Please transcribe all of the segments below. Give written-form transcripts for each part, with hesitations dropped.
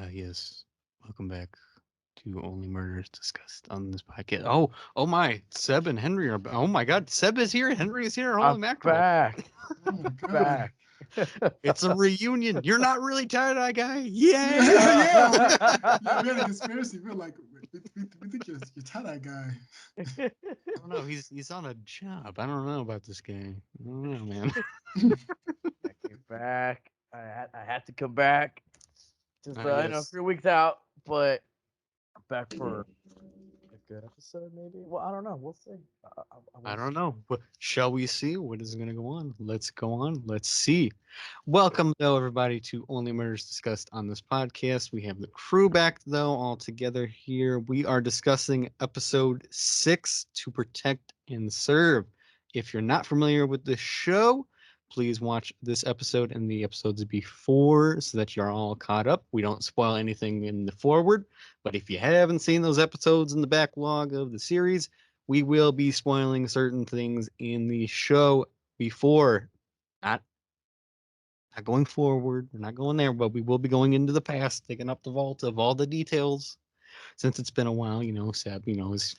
Yes. Welcome back to Only Murders Discussed on this podcast. Oh my! Seb and Henry are. Oh my God! Seb is here. Henry is here. Holy I'm mackerel! back. Oh my god. Back. It's a reunion. You're not really tie dye guy. Yeah, Yay! yeah. Yeah, we had a conspiracy. We were like, we think you're tie-dye guy. I don't know. He's on a job. I don't know about this guy. I don't know, man. I came back. I had to come back. Just I know a Yes. few weeks out, but I'm back for a good episode, maybe. Well, I don't know. We'll see. I I will don't see. know. But shall we see what is going to go on? Let's go on. Let's see. Welcome, though, everybody, to Only Murders Discussed on this podcast. We have the crew back, though, all together here. We are discussing episode 6, To Protect and Serve. If you're not familiar with the show, please watch this episode and the episodes before so that you're all caught up. We don't spoil anything in the forward, but if you haven't seen those episodes in the backlog of the series, we will be spoiling certain things in the show before. Not not going forward. We're not going there, but we will be going into the past, taking up the vault of all the details. Since it's been a while, Seb,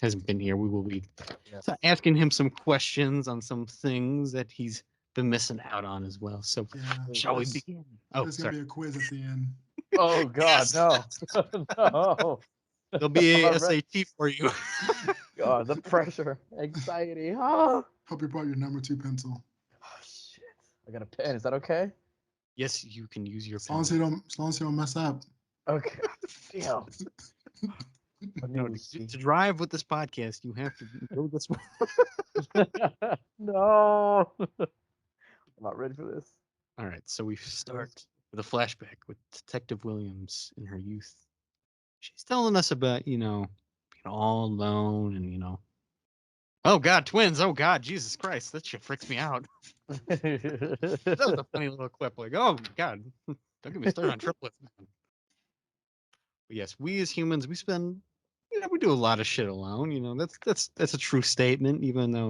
hasn't been here. We will be Yes. asking him some questions on some things that he's been missing out on as well. So, Yeah. shall we There's, begin? Oh, there's gonna sorry. be a quiz at the end. Oh God, Yes, no, no. there'll I'm be a not ready. SAT for you. God, the pressure, anxiety. Oh, Hope you brought your number 2 pencil. shit. I got a pen. Is that okay? Yes, you can use your As long pen. as long as you don't mess up. Okay. Damn. I No, knew to drive with this podcast, you have to go this way. No. I'm not ready for this. All right, so we start with a flashback with Detective Williams in her youth. She's telling us about, being all alone and, oh God, twins. Oh God, Jesus Christ, that shit freaks me out. That was a funny little clip. Like, oh God, don't get me started on triplets, man. But yes, we as humans, we spend, we do a lot of shit alone. That's a true statement. Even though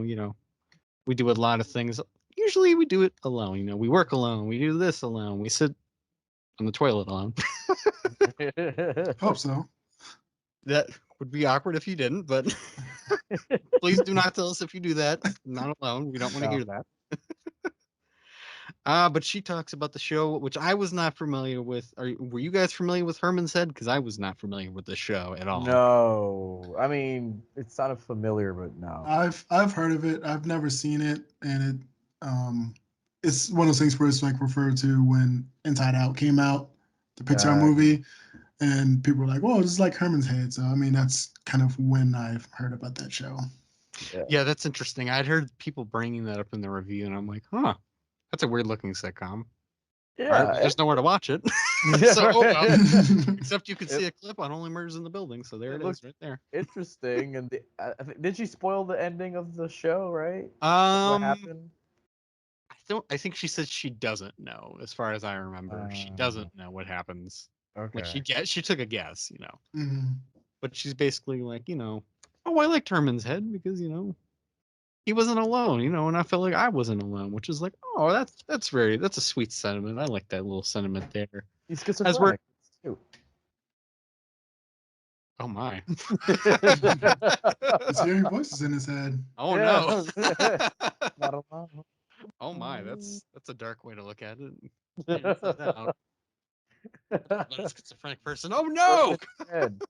we do a lot of things. Usually, we do it alone. We work alone. We do this alone. We sit on the toilet alone. Hope so. That would be awkward if you didn't, but please do not tell us if you do that. Not alone. We don't want to No. hear that. But she talks about the show, which I was not familiar with. Were you guys familiar with Herman's Head? Because I was not familiar with the show at all. No, I mean it sounded familiar, but no. I've heard of it. I've never seen it, and it's one of those things where it's like referred to when Inside Out came out, the Pixar Gotcha. movie, and people were like, "Whoa, this is like Herman's Head." So I mean, that's kind of when I've heard about that show. Yeah, that's interesting. I'd heard people bringing that up in the review, and I'm like, huh, that's a weird looking sitcom. Hard, Yeah. there's nowhere to watch it. Yeah. So, oh well. I Except you could It, see a clip on Only Murders in the Building. So there it it is, looked right there. interesting, and I think, did she spoil the ending of the show? Right? What Um, happened? I think she said she doesn't know, as far as I remember. She Uh, doesn't know what happens. Like okay. she took a guess. Mhm. But she's basically like, oh, I liked Herman's Head because, he wasn't alone, and I felt like I wasn't alone, which is like, oh, that's a sweet sentiment. I like that little sentiment there. He's As we're schizophrenic. It's cute. oh my. He's hearing voices in his head. Oh no. Yeah. Not alone. Oh my, that's a dark way to look at it. Inside out. About a schizophrenic person. Oh no! Perfect head,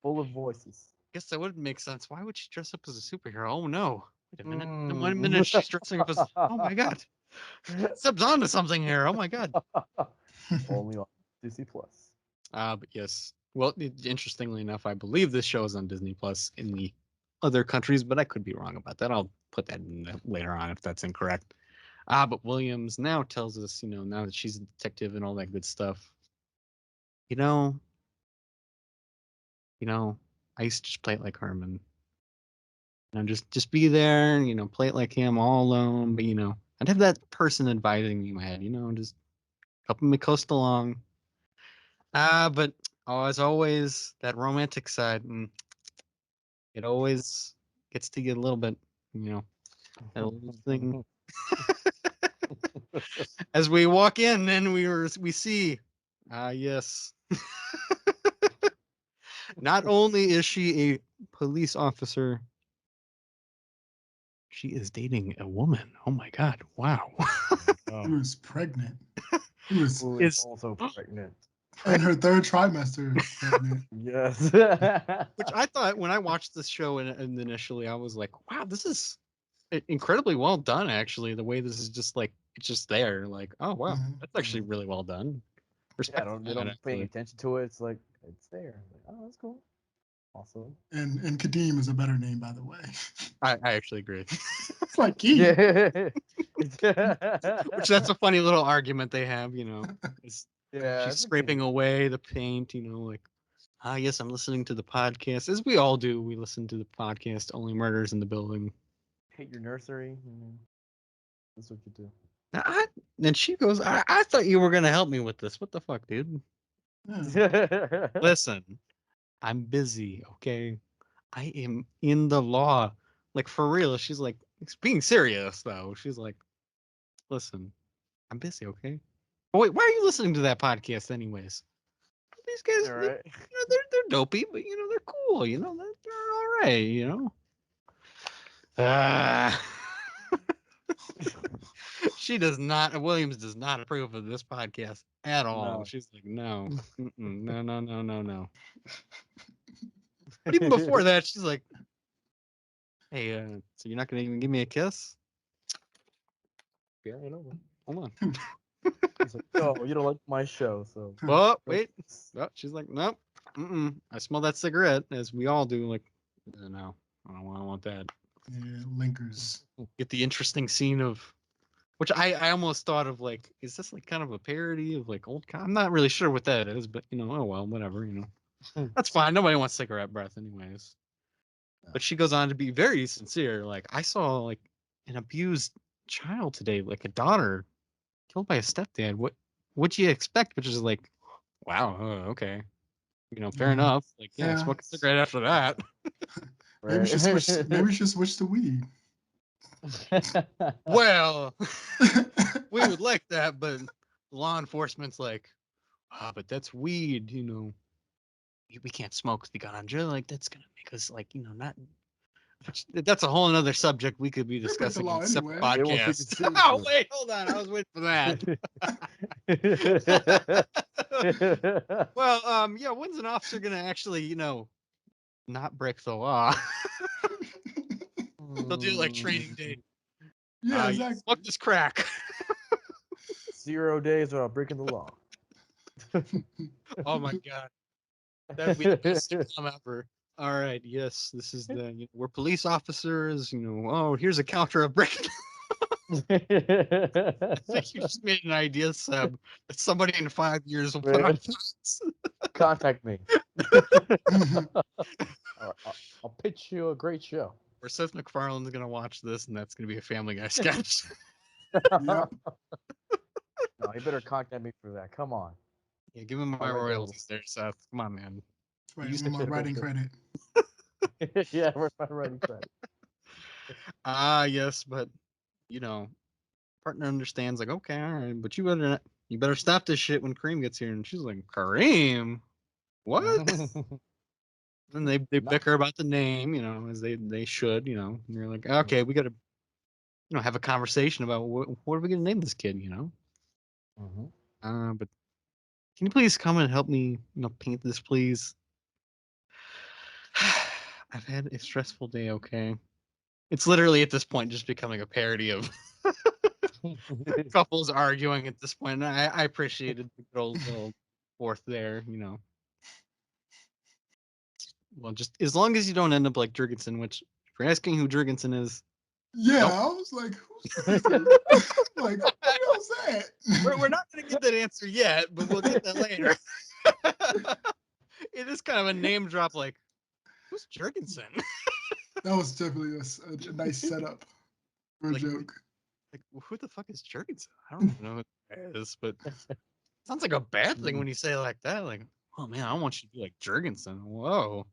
full of voices. Guess that would make sense. Why would she dress up as a superhero? Oh no. Wait a minute. In 1 minute Mm. she's dressing up as oh my god. Seb's onto something here. Oh my god. Only on Disney Plus. But yes. Well, interestingly enough, I believe this show is on Disney Plus in the other countries, but I could be wrong about that. I'll put that in later on if that's incorrect. But Williams now tells us, now that she's a detective and all that good stuff, you know, I used to just play it like Herman. Just be there, play it like him all alone. But I'd have that person advising me in my head, just helping me coast along. But as always, that romantic side, it always gets to you a little bit, that little thing. As we walk in, and we see, yes, Not only is she a police officer, she is dating a woman. Oh my god! Wow. She was pregnant. She was Who Is- is also pregnant. in her third trimester pregnant. Yes. Which I thought when I watched this show and initially I was like, wow, this is incredibly well done. Actually, the way this is just like it's just there. Like, oh wow, Mhm. that's actually really well done. Yeah, Respect they for that, don't pay actually. attention to it. It's like it's there. Like, oh, that's cool. Awesome. And Kadeem is a better name, by the way. I actually agree. It's like Keith. Yeah. Which that's a funny little argument they have. Is yeah. she's It's scraping okay. away the paint. Like, yes, I'm listening to the podcast, as we all do. We listen to the podcast. Only Murders in the Building. Hate your nursery. That's what you do. Now, then she goes, I thought you were gonna help me with this. What the fuck, dude? Yeah. Listen, I'm busy. Okay, I am in the law. Like for real. She's like being serious though. She's like, listen, I'm busy. Okay. Oh, wait, why are you listening to that podcast anyways? These guys, All they, right. they're dopey, but they're cool. They're all right. Ah. She does not. Williams does not approve of this podcast at all. No. She's like, no, no, no, no, no, no. But even before that, she's like, hey, so you're not gonna even give me a kiss? Yeah, hold on. He's like, no, you don't like my show, so. Oh, wait. Oh, she's like, nope. I smell that cigarette, as we all do. Like, no, I don't want that. Yeah, linkers. Get the interesting scene of, which I almost thought of like, is this like kind of a parody of like old? I'm not really sure what that is, but oh well, whatever. That's fine. Nobody wants cigarette breath, anyways. But she goes on to be very sincere. Like, I saw like an abused child today, like a daughter killed by a stepdad. What you expect? Which is like, wow, okay, fair Yeah. enough. Like, yeah, Yeah. smoke a cigarette after that. Maybe we should switch. Maybe we should switch to weed. Well, we would like that, but law enforcement's like, but that's weed. We can't smoke the ganja. Like, that's gonna make us like, not. Which, that's a whole another subject we could be They break the discussing in law a separate anyway. They won't take it podcast. seriously. Oh wait, hold on. I was waiting for that. Well, yeah. When's an officer gonna actually, not break the law? They'll do like training day. Yeah, You exactly. smoke this crack. 0 days without breaking the law. Oh my god, that'd be the best sitcom ever. All right, yes, this is we're police officers. Oh, here's a counter of breaking. I think you just made an idea, Seb, that somebody in 5 years will put on. Man. Contact me. All right, I'll pitch you a great show. Or Seth MacFarlane's gonna watch this, and that's gonna be a Family Guy sketch. Yep. No, you better contact me for that. Come on. Yeah, give him my All right, royalties there, Seth. Come on, man. That's right. used Give to me my get writing bullshit. credit. Yeah, where's my writing credit? Yes, but partner understands. Like, okay, all right, but you better stop this shit when Kareem gets here. And she's like, Kareem, what? And they No. bicker about the name, as they should, and they're like, okay, we got to, have a conversation about what are we gonna name this kid, But can you please come and help me, paint this, please? I've had a stressful day. Okay, it's literally at this point just becoming a parody of couples arguing at this point. And I appreciated the good old little fourth there, Well, just as long as you don't end up like Jurgensen, which if you're asking who Jurgensen is, Yeah, Nope. I was like, who's like, who else that? we're not going to get that answer yet, but we'll get that later. It is kind of a name drop, like, who's Jurgensen? That was definitely a nice setup for a Like, joke. Like, who the fuck is Jurgensen? I don't even know who that is, but sounds like a bad thing when you say it like that. Like, oh man, I want you to be like Jurgensen. Whoa.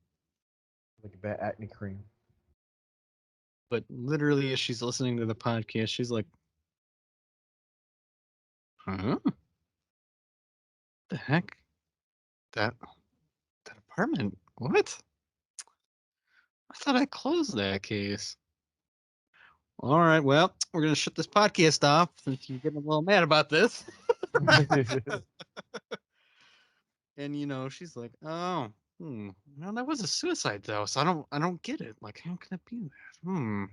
Like a bad acne cream. But literally, as she's listening to the podcast, she's like, huh? The heck? That apartment What? I thought I closed that case. All right, well, we're gonna shut this podcast off since you're getting a little mad about this. And she's like, "Oh, no, that was a suicide though, so I don't get it. Like, how can it be that?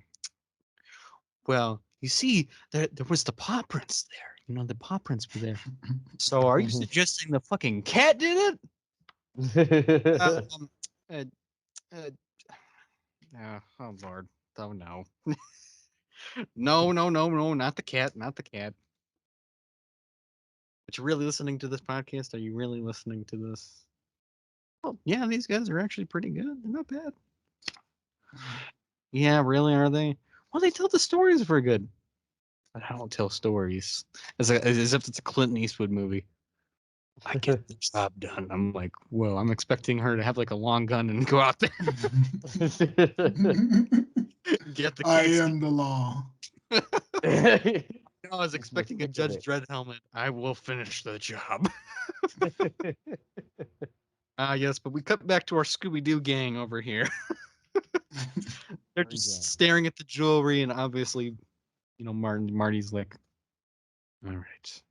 Well, you see, there was the paw prints there. The paw prints were there. So, are you suggesting the fucking cat did it? Um, uh, uh, oh Lord, oh no, no, no, no, no, not the cat, not the cat. But you're really listening to this podcast? Are you really listening to this? Oh, yeah, these guys are actually pretty good. They're not bad. Yeah, really, are they? Well, they tell the stories very good. But I don't tell stories. As if it's a Clint Eastwood movie. I get the job done. I'm like, whoa, I'm expecting her to have like a long gun and go out there. Get the I case. am the law. I was expecting a Judge Dredd helmet. I will finish the job. Yes, but we cut back to our Scooby-Doo gang over here. They're just staring at the jewelry, and obviously, Marty's like, all right.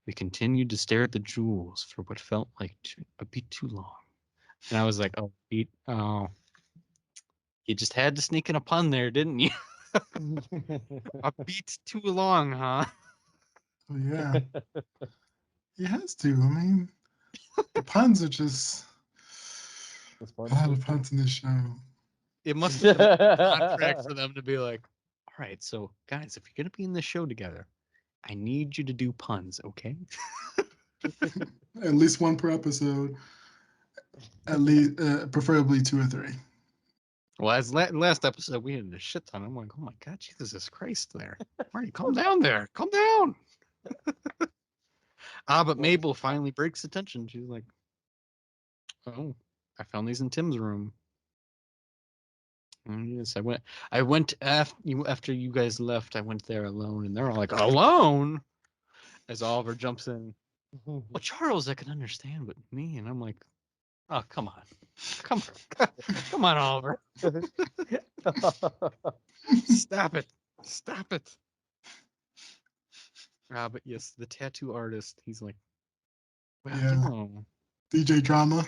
We continued to stare at the jewels for what felt like a bit too long. And I was like, oh, Pete, oh, you just had to sneak in a pun there, didn't you? A beat too long, huh? Oh, yeah. He has to. I mean, the puns are just a lot of puns in this show. It must have been a contract for them to be like, all right, so guys, if you're going to be in this show together, I need you to do puns, okay? At least one per episode. At least, preferably 2 or 3. Well, as last episode, we had a shit ton. I'm like, oh my God, Jesus Christ there. Marty, calm down there. Calm down. But Mabel finally breaks the tension. She's like, oh, I found these in Tim's room. And yes, I went after you guys left. I went there alone, and they're all like, alone? As Oliver jumps in. Well, Charles, I can understand, but me, and I'm like, oh, come on. Come on, Oliver. Stop it. Stop it. But yes, the tattoo artist, he's like, well, Yeah. DJ Drama.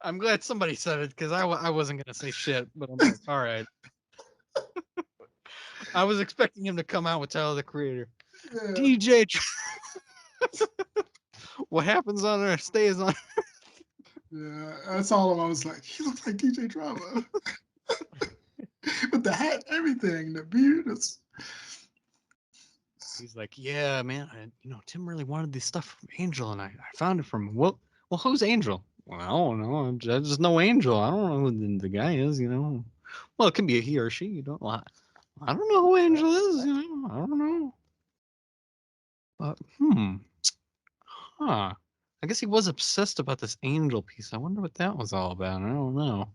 I'm glad somebody said it because I wasn't going to say shit, but I'm like, all right. I was expecting him to come out with Tyler the Creator. Yeah. DJ. What happens on Earth stays on Earth. Yeah, that's all I was like, he looks like DJ Drama. With the hat, everything, the beard. He's like, yeah, man, Tim really wanted this stuff from Angel, and I found it from him. Well, who's Angel? Well, I don't know. I just know Angel. I don't know who the guy is, Well, it can be a he or she. You don't. Well, I don't know who Angel is. I don't know. But huh? I guess he was obsessed about this Angel piece. I wonder what that was all about. I don't know.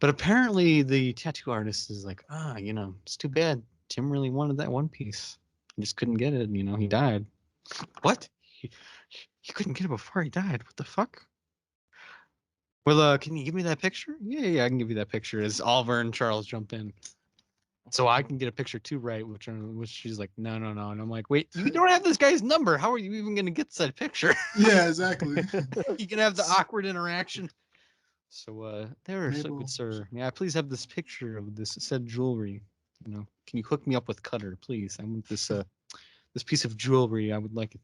But apparently, the tattoo artist is like, it's too bad. Tim really wanted that one piece. He just couldn't get it. He died. What? He couldn't get it before he died. What the fuck? Well, can you give me that picture? Yeah, I can give you that picture. As Oliver and Charles jump in, so I can get a picture too, right? Which she's like, no, and I'm like, wait, you don't have this guy's number. How are you even gonna get that picture? Yeah, exactly. You can have the awkward interaction. So, there, so good sir. Yeah, please have this picture of this said jewelry. Can you hook me up with Cutter, please? I want this this piece of jewelry. I would like it.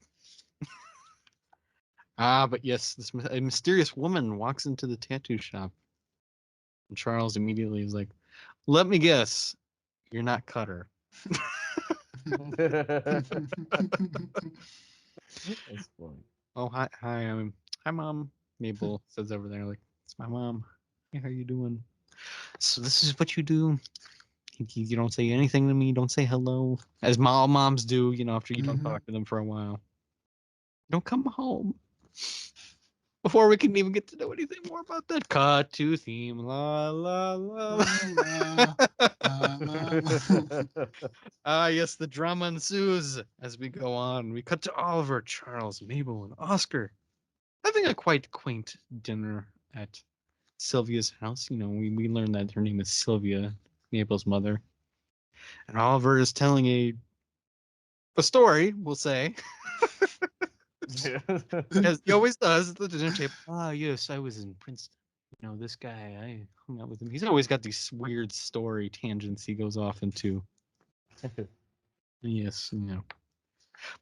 But yes, a mysterious woman walks into the tattoo shop. And Charles immediately is like, let me guess, you're not Cutter. That's funny. Oh, hi, hi, Mom. Mabel says over there, like, it's my mom. Hey, how you doing? So this is what you do. You don't say anything to me. Don't say hello, as moms do. After you don't talk to them for a while. Don't come home. Before we can even get to know anything more about that, cut to theme. La la la. La, la, Yes, the drama ensues as we go on. We cut to Oliver, Charles, Mabel, and Oscar having a quite quaint dinner at Sylvia's house. We learned that her name is Sylvia, Mabel's mother. And Oliver is telling a story, we'll say, as he always does at the dinner table. Ah, yes, I was in Princeton. This guy, I hung out with him. He's always got these weird story tangents he goes off into. Yes,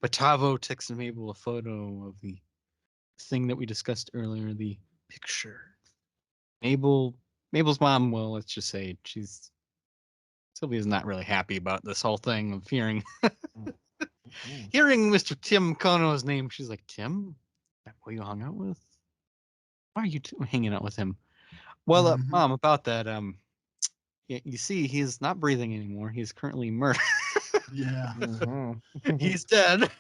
But Tavo texted Mabel a photo of the thing that we discussed earlier, the picture. Mabel's mom, well, let's just say Sylvia's not really happy about this whole thing of hearing Mr. Tim Kono's name. She's like, Tim? That boy you hung out with? Why are you hanging out with him? Well, Mhm. Mom, about that, you see, he's not breathing anymore. He's currently murdered. Yeah. He's dead.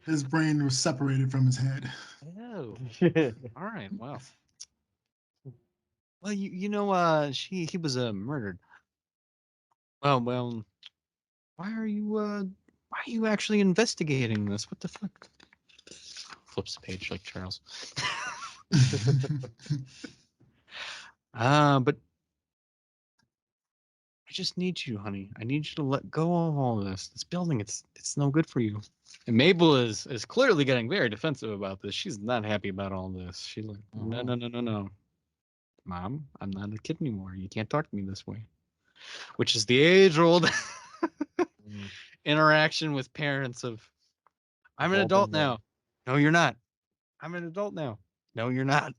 His brain was separated from his head. Oh, all right. Wow. Well, he was murdered. Well, why are you actually investigating this? What the fuck? Flips the page like Charles. But I just need you, honey. I need you to let go of all this. This building, it's no good for you. And Mabel is clearly getting very defensive about this. She's not happy about all this. She's like, no, no, no, no, no. Mom, I'm not a kid anymore. You can't talk to me this way. Which is the age-old interaction with parents of, I'm an adult now. No, you're not. I'm an adult now. No, you're not.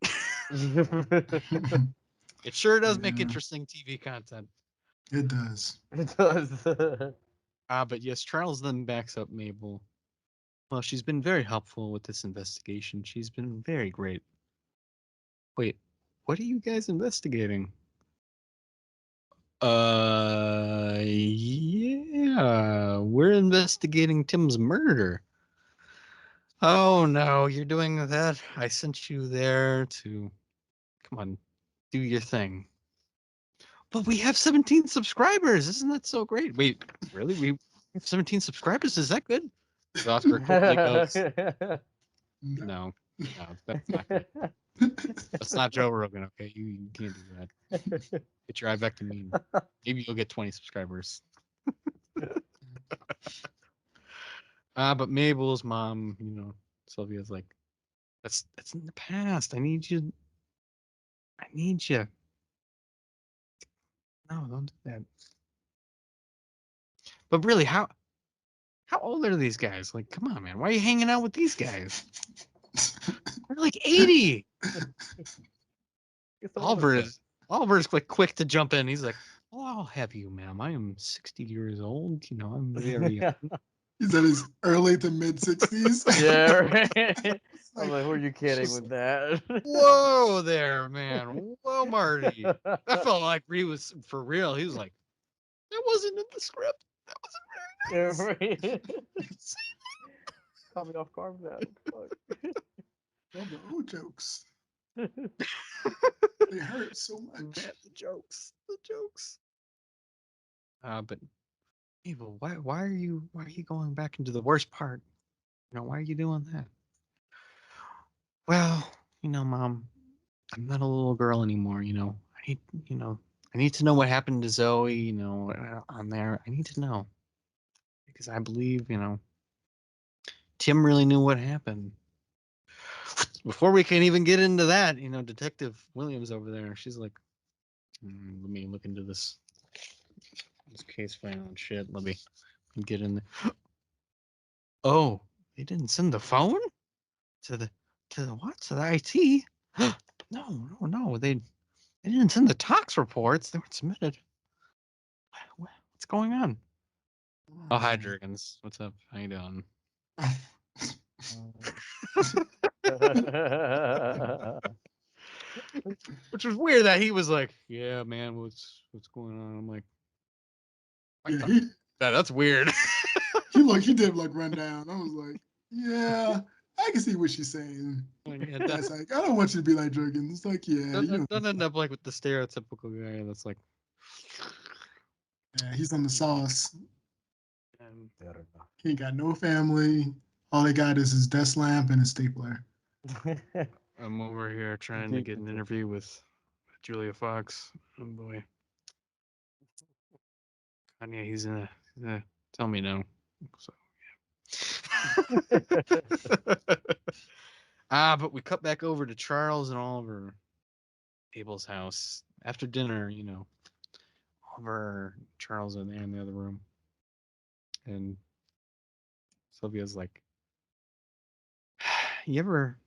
It sure does make Yeah, interesting TV content. it does. It does. But yes, Charles then backs up Mabel. Well, she's been very helpful with this investigation. She's been very great. Wait, what are you guys investigating? Yeah, we're investigating Tim's murder. Oh no, you're doing that? I sent you there to, come on, do your thing. But we have 17 subscribers. Isn't that so great? Wait, really? We have 17 subscribers? Is that good? Oscar quickly goes, no, that's not good. That's not Joe Rogan, okay? You can't do that. Get your eye back to me. Maybe you'll get 20 subscribers. But Mabel's mom, Sylvia's like, that's in the past. I need you. I need you. No, don't do that. But really, how old are these guys? Like, come on, man. Why are you hanging out with these guys? They're like 80. Oliver's quick to jump in. He's like, "Oh, I'll have you, ma'am. I am 60 years old. I'm very He's in his early to mid 60s. Yeah, right. I'm like, who are you kidding just with that? Whoa there, man. Whoa, Marty. I felt like he was for real. He was like, that wasn't in the script. That Yeah, wasn't very right. nice. Caught me off guard with that. Fuck. All the old jokes. They hurt so much. Man, the jokes. The jokes. But Evil, why are you going back into the worst part? Why are you doing that? Well, Mom, I'm not a little girl anymore. You know, I need to know what happened to Zoe. On there, I need to know because I believe, Tim really knew what happened. Before we can even get into that, Detective Williams over there, she's like, let me look into this case file and shit. Let me get in there. Oh, they didn't send the phone to the what? To the IT? No. They didn't send the tox reports. They weren't submitted. What's going on? Oh, hi, Jurgens. What's up? How you doing? Which was weird that he was like, "Yeah, man, what's going on?" I'm like, Yeah, that's weird. he did run down. I was like, yeah, I can see what she's saying. Yeah, It's like, I don't want you to be like Jurgens. It's like, yeah, don't end up like with the stereotypical guy that's like, yeah, he's on the sauce. um, I don't He ain't got no family. All he got is his desk lamp and his stapler. know. I'm over here trying to get an interview with Julia Fox. Oh boy. And yeah, he's gonna tell me no. So but we cut back over to Charles and Oliver Abel's house after dinner. Oliver, and Charles are there in the other room, and Sylvia's like, "You ever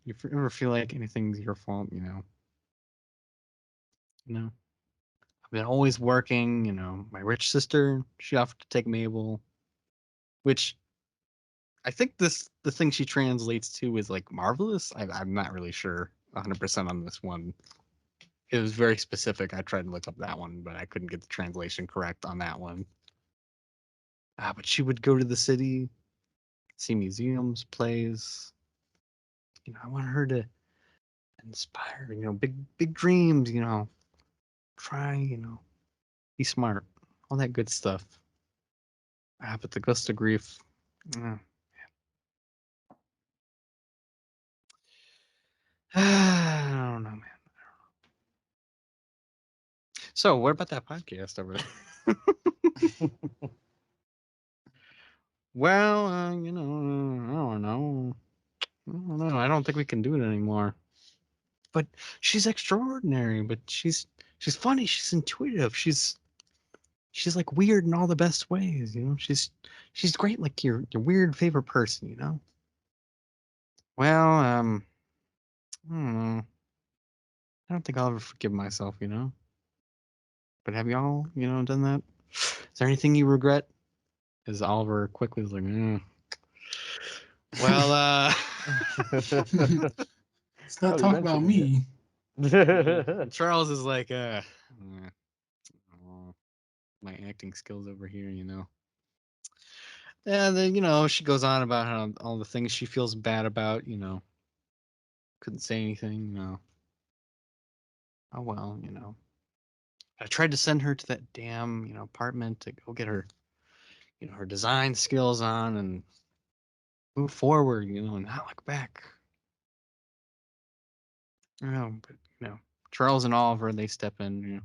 feel like anything's your fault? I've been always working. My rich sister, she offered to take Mabel, which I think the thing she translates to is like marvelous. I'm not really sure 100% on this one. It was very specific. I tried to look up that one, but I couldn't get the translation correct on that one. But she would go to the city, see museums, plays. I want her to inspire, big dreams, try, be smart, all that good stuff. But the ghost of grief, mm, I don't know, man. So, what about that podcast over there? Well, I don't know. I don't know. I don't think we can do it anymore. But she's extraordinary. But she's funny. She's intuitive. She's like weird in all the best ways. She's great. Like your weird favorite person. Well, I don't know. I don't think I'll ever forgive myself. But have y'all, done that? Is there anything you regret? As Oliver quickly was like, well, Let's not talk about me. Charles is like, my acting skills over here, And then, she goes on about how all the things she feels bad about, couldn't say anything. Oh, well, I tried to send her to that damn, apartment to go get her, her design skills on and move forward, and not look back. But, Charles and Oliver, they step in,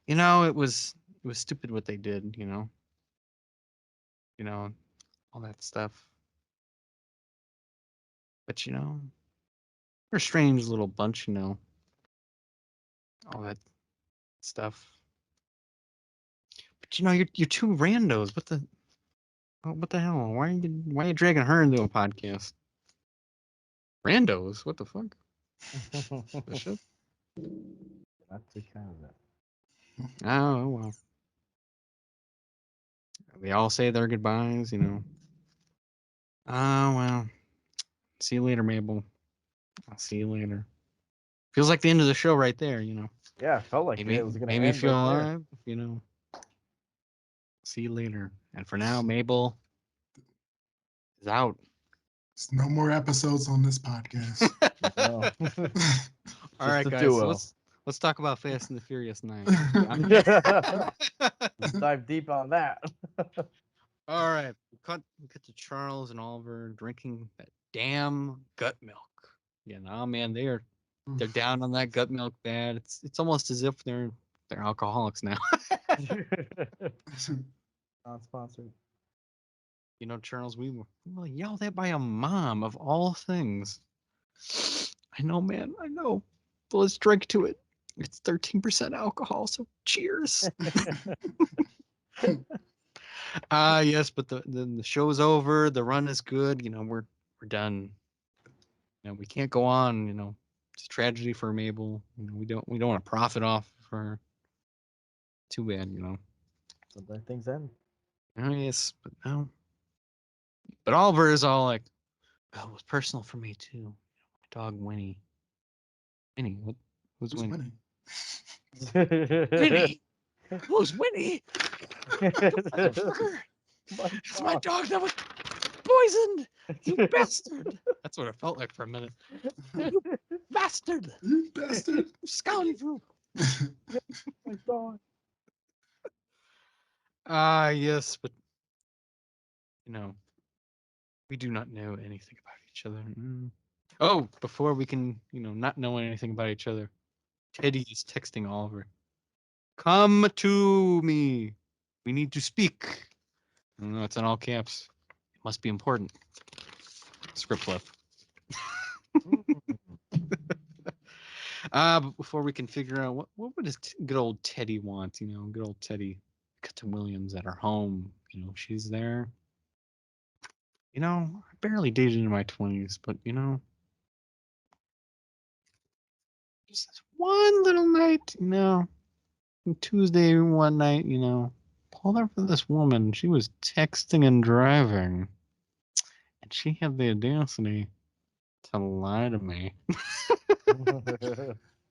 it was stupid what they did, all that stuff. But they're a strange little bunch, all that stuff. But you're two randos. What the hell? Why are you dragging her into a podcast? Randos? What the fuck? The shit? Not too kind of that. Oh well. They all say their goodbyes, Oh well. See you later, Mabel. I'll see you later. Feels like the end of the show right there, Yeah, it felt like Maybe it was gonna made me end feel right there. alive, See you later. And for now, Mabel is out. There's no more episodes on this podcast. No. All right, a guys. duo. So let's talk about Fast and the Furious 9. Let's dive deep on that. All right. We cut to Charles and Oliver drinking that damn gut milk. Man, they're down on that gut milk bad. It's almost as if they're alcoholics now. Not sponsored. Charles, we were yelled at by a mom of all things. I know, man. I know. But let's drink to it. It's 13% alcohol, so cheers. Yes, but the show's over. The run is good. We're done. We can't go on. It's a tragedy for Mabel. We don't want to profit off of her. Too bad. Sometimes things end. Oh yes, but no. But Oliver is all like, "Oh, it was personal for me too. My dog Winnie. Winnie, who's Who's Winnie? winning? Winnie. Who's Winnie? For her. My It's my dog. dog that was poisoned. You bastard! That's what it felt like for a minute. You bastard! You bastard. Scoundrel! My God. Ah, yes, but we do not know anything about each other. Oh, before we can, not know anything about each other, Teddy is texting Oliver. Come to me. We need to speak. No, it's in all caps. It must be important. Script left. But before we can figure out what does good old Teddy want? Good old Teddy. Cut to Williams at her home. She's there. I barely dated in my 20s, but just this one little night, Tuesday one night, pulled up for this woman. She was texting and driving, and she had the audacity to lie to me.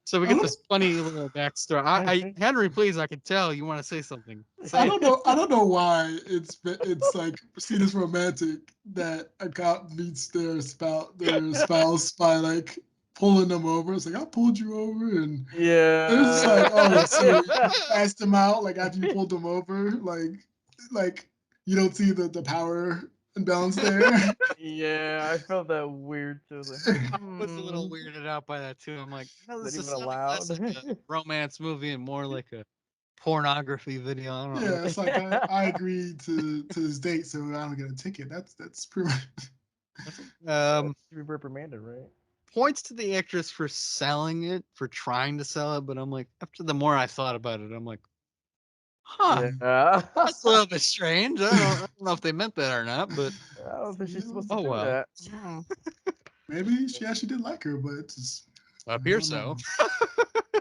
So we get this funny little backstory. Henry, please, I can tell you want to say something. Say I it. don't know. I don't know why it's like seen as romantic that a cop meets their spouse by like pulling them over. It's like I pulled you over, and Yeah. it's like, oh, so you asked them out like after you pulled them over, like you don't see the power imbalance there. Yeah, I felt that weird too. I was a little weirded out by that too. I'm like, Is this that is even sounding less like allowed? a romance movie and more like a pornography video. I don't know. Yeah, it's like I agreed to this date, so I don't get a ticket. That's pretty much. Um, To be reprimanded, right? Points to the actress for selling it, for trying to sell it, but I'm like, after the more I thought about it, I'm like, huh, Yeah. that's a little bit strange. I don't know if they meant that or not, but I don't think she's supposed to oh do well. that. Maybe she actually did like her, but it's just, I Appears don't so.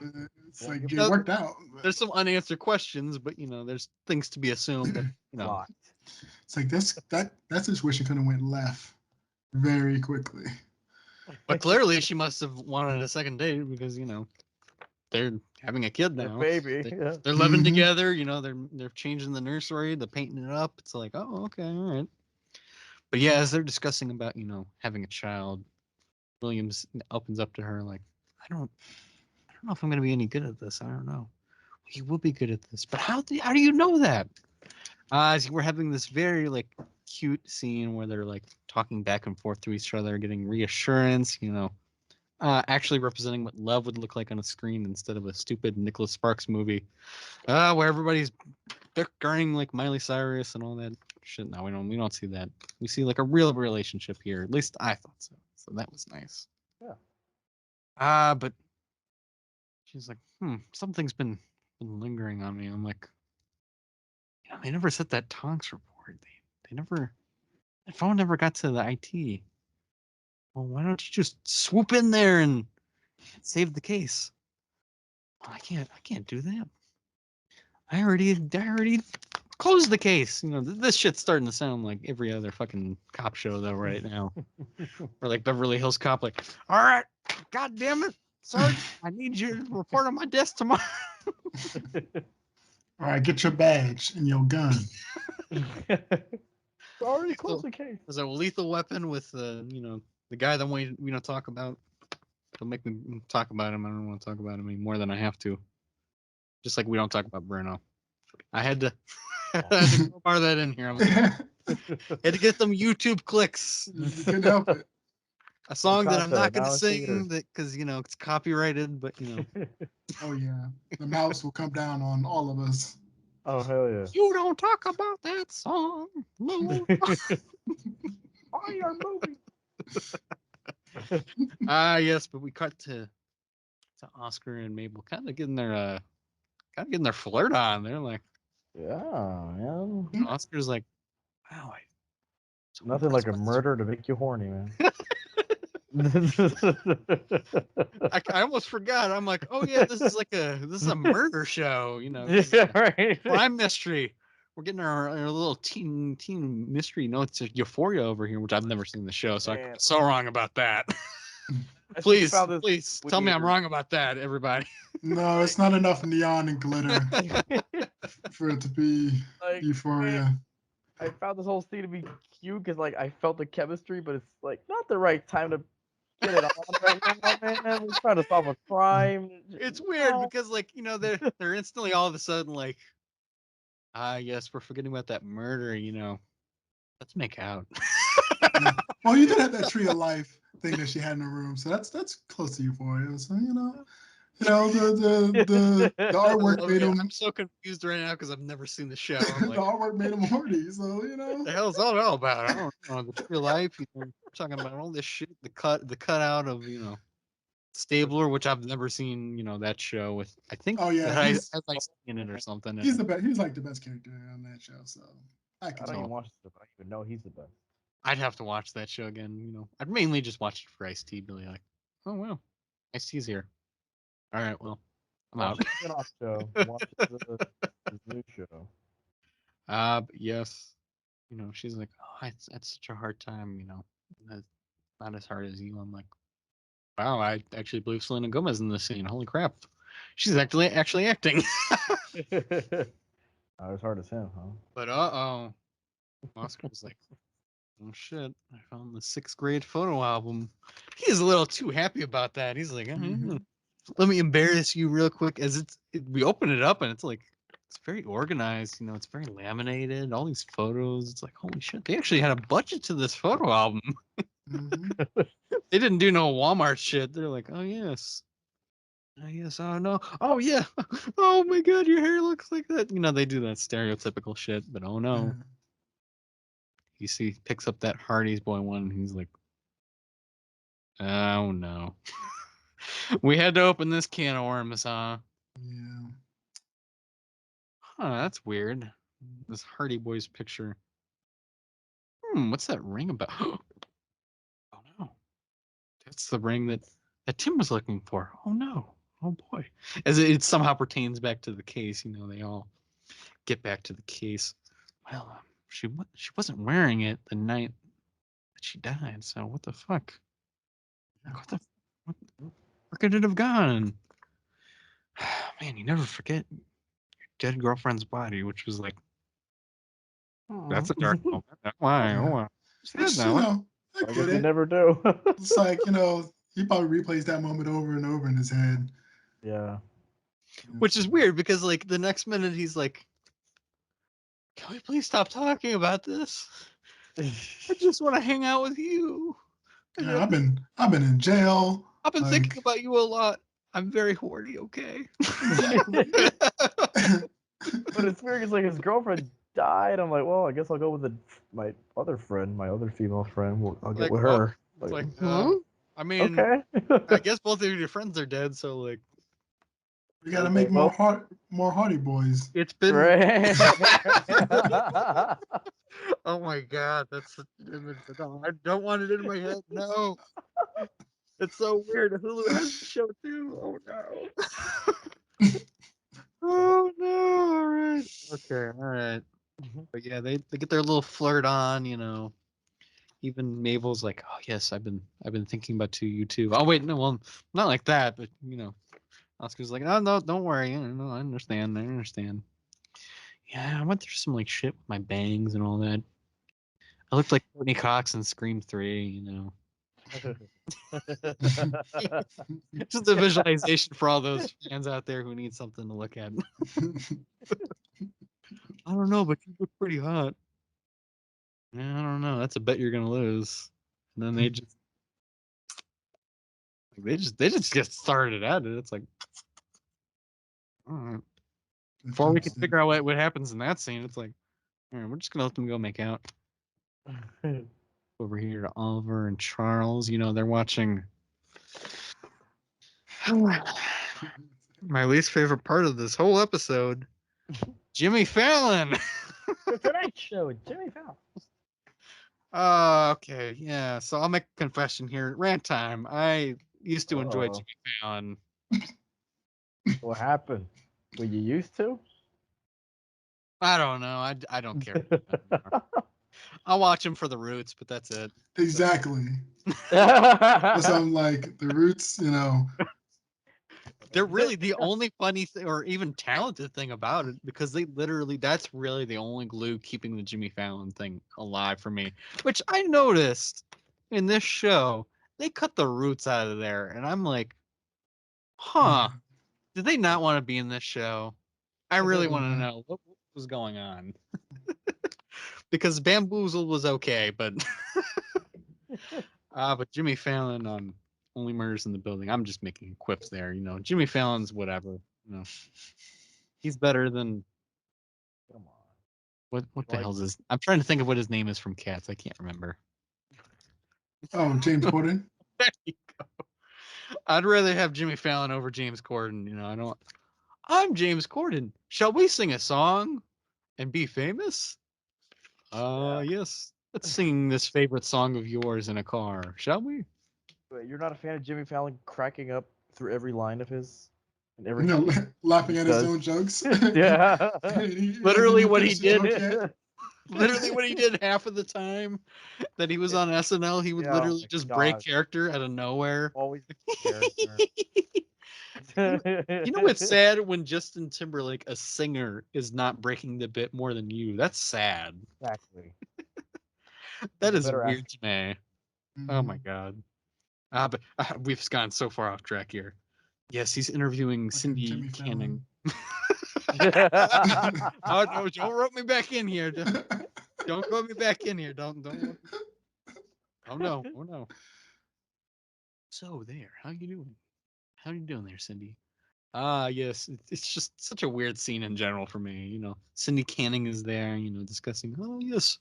know. It's Yeah, like give it her- worked out. There's some unanswered questions, but there's things to be assumed. That, Locked. It's like that situation could have went left very quickly. but clearly she must have wanted a second date because they're having a kid Their now. baby. They, Yeah. they're living Mhm. together. They're changing the nursery. They're painting it up. It's like, oh, okay, all right. But yeah, as they're discussing about having a child, Williams opens up to her like, I don't know if I'm gonna be any good at this. I don't know. You will be good at this, but how do you know that? So we're having this very like cute scene where they're like talking back and forth to each other, getting reassurance. Actually representing what love would look like on a screen instead of a stupid Nicholas Sparks movie, where everybody's bickering like Miley Cyrus and all that shit. No, we don't see that. We see like a real relationship here. At least I thought so. So that was nice. Yeah. But she's like, something's been lingering on me. I'm like, they never set that Tonks report. They never. The phone never got to the IT. Well, why don't you just swoop in there and save the case? Well, I can't do that. I already closed the case. This shit's starting to sound like every other fucking cop show though right now. Or like Beverly Hills Cop, like, all right, god damn it, Sergeant, I need you to report on my desk tomorrow. All right, get your badge and your gun. Already So, closed the case. there's a lethal weapon with the guy that we don't talk about. Don't make me talk about him. I don't want to talk about him any more than I have to. Just like we don't talk about Bruno. I had to, I had to bar that in here. Had to get them YouTube clicks. You couldn't help it. A song that I'm not content, going to now in sing theaters. that because it's copyrighted, but Oh yeah, the mouse will come down on all of us. Oh hell yeah. you don't talk about that song. No. Fire movie. Yes, but we cut to Oscar and Mabel kind of getting their flirt on. They're like, Yeah, man. Oscar's like, wow, so Nothing like a murder to make you horny, man. I almost forgot. I'm like, oh yeah, this is a murder show, Yeah, right. crime mystery. We're getting our little teen mystery notes of Euphoria over here, which I've never seen the show, so I could be so wrong about that. I just please found this tell me I'm weird. wrong about that, everybody. No, it's not enough neon and glitter for it to be Like, Euphoria. I found this whole scene to be cute because like I felt the chemistry, but it's like not the right time to get it on right now, man. We're trying to solve a crime. It's weird No. because like they're instantly all of a sudden like, yes, we're forgetting about that murder. Let's make out. Yeah. Well, you did have that tree of life thing that she had in her room, so that's close to euphoria. So the I artwork love made it. him I'm so confused right now because I've never seen the show. I'm the like, artwork made him horny. So the hell's all that about? I don't know. The tree of life. We're talking about all this shit. The cutout of Stabler, which I've never seen. That show with. I think Oh yeah, that I has like in it or something. he's the best. He's like the best character on that show. So I I can. don't even So watch this. I don't even know he's the best. I'd have to watch that show again. I'd mainly just watch it for Ice-T. Really like, oh wow, Ice-T's here. All right, well, I'm Watch out. the spin-off show. Watch the new show. But yes, she's like, oh, it's such a hard time. That's not as hard as you. I'm like, wow, I actually believe Selena Gomez in this scene. Holy crap, she's actually acting. Not as hard as him, huh? But Oscar was like, oh shit, I found the sixth grade photo album. He's a little too happy about that. He's like, let me embarrass you real quick. We open it up and it's like, it's very organized. It's very laminated. All these photos. It's like, holy shit, they actually had a budget to this photo album. They didn't do no Walmart shit. They're like, oh yes. Oh yes, oh no, oh yeah, oh my god, your hair looks like that. They do that stereotypical shit, but oh no. You see, he picks up that Hardy's Boy one, and he's like, oh no. We had to open this can of worms, huh? Yeah. Huh, that's weird. This Hardy Boys picture. What's that ring about? Oh no. That's the ring that Tim was looking for. Oh no. Oh boy. As it somehow pertains back to the case, they all get back to the case. Well, she wasn't wearing it the night that she died, so what the fuck? Where could it have gone? Man, you never forget your dead girlfriend's body, which was like, that's a dark moment. Why? Yeah. Oh, wow. Which No. I I get guess you it. never do. It's like he probably replays that moment over and over in his head. Yeah. Which is weird because like the next minute he's like, can we please stop talking about this? I just want to hang out with you. Yeah, I've been in jail. I've been Like, thinking about you a lot. I'm very horny, okay? exactly. But it's weird because like his girlfriend died. I'm like, well, I guess I'll go with my other friend, my other female friend. I'll get Like, with oh, her. it's like, huh? I mean, Okay. I guess both of your friends are dead, so like, We gotta Okay, make well- more Hardy Boys. it's been. Right. Oh my god, that's such an image. I don't want it in my head. No, it's so weird. Hulu has the show too. Oh no. Oh no. All right. Okay. All right. But yeah, they get their little flirt on. Even Mabel's like, oh yes, I've been thinking about you too. Oh wait, no, well, not like that, but Oscar's like, oh no, don't worry. No, I understand. I understand. Yeah, I went through some like shit with my bangs and all that. I looked like Courtney Cox in Scream 3, Just a visualization for all those fans out there who need something to look at. I don't know, but you look pretty hot. Yeah, I don't know. That's a bet you're gonna lose. And then they just get started at it. It's like, all right. Before we can figure out what happens in that scene, it's like, all right, we're just gonna let them go make out. Over here to Oliver and Charles. They're watching. My least favorite part of this whole episode, Jimmy Fallon. The Tonight Show with Jimmy Fallon. Okay, yeah. So I'll make a confession here. Rant time. I used to enjoy Jimmy Fallon. What happened? Were you used to? I don't know. I don't care. I'll watch him for the roots, but that's it. Exactly. That's I'm like the Roots. They're really the only funny thing or even talented thing about it because they literally that's really the only glue keeping the Jimmy Fallon thing alive for me. Which I noticed in this show, they cut the roots out of there, and I'm like, huh, did they not want to be in this show? I really want to know what was going on. Because Bamboozled was okay, but but Jimmy Fallon on Only Murders in the Building. I'm just making quips there, you know. Jimmy Fallon's whatever, you know. He's better than Come on. what the Like- hell's his? I'm trying to think of what his name is from Cats. I can't remember. Oh, James Corden. There you go. I'd rather have Jimmy Fallon over James Corden. You know, I don't. I'm James Corden. Shall we sing a song and be famous? Yes. Let's sing this favorite song of yours in a car, shall we? Wait, you're not a fan of Jimmy Fallon cracking up through every line of his and every No, laughing at his does. own jokes. Yeah. He Literally hasn't what he finished the did. joke yet. Literally what he did half of the time that he was on SNL, he would Yeah, oh literally my just break God. character out of nowhere. Always the character. You know what's sad when Justin Timberlake, a singer, is not breaking the bit more than you? That's sad. Exactly. That He's a is better weird to me. Oh my Mhm. god. But we've gone so far off track here. Yes, he's interviewing Fucking Cindy Jimmy Canning. actor. Oh no! Don't rope me back in here. Don't rope me back in here. Don't. Oh no! Oh no! So there, how you doing? How you doing there, Cindy? Yes, it's just such a weird scene in general for me. You know, Cindy Canning is there. You know, discussing. Oh yes,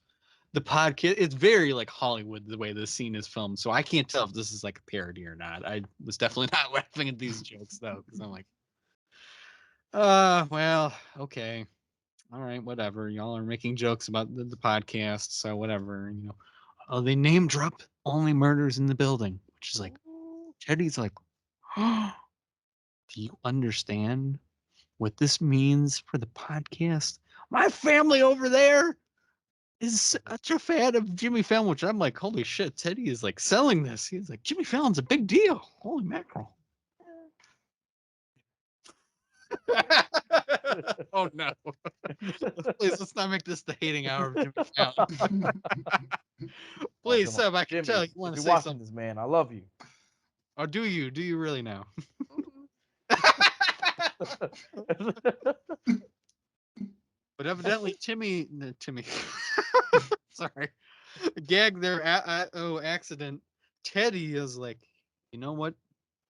the podcast. It's very like Hollywood the way this scene is filmed. So I can't tell if this is like a parody or not. I was definitely not laughing at these jokes though, because I'm like, well, okay. All right, whatever. Y'all are making jokes about the podcast, so whatever. You know, oh, they name drop Only Murders in the Building, which is like Teddy's like, oh, do you understand what this means for the podcast? My family over there is such a fan of Jimmy Fallon, which I'm like, holy shit, Teddy is like selling this. He's like, Jimmy Fallon's a big deal. Holy mackerel. Oh no. Please let's not make this the hating hour of Jimmy Fallon. Please, Come on. Seb, I can Jimmy, tell you if want to you're say watching something. this, man, I love you. Or do you? Do you really now? But evidently, Timmy, sorry, gag there. Accident. Teddy is like, you know what,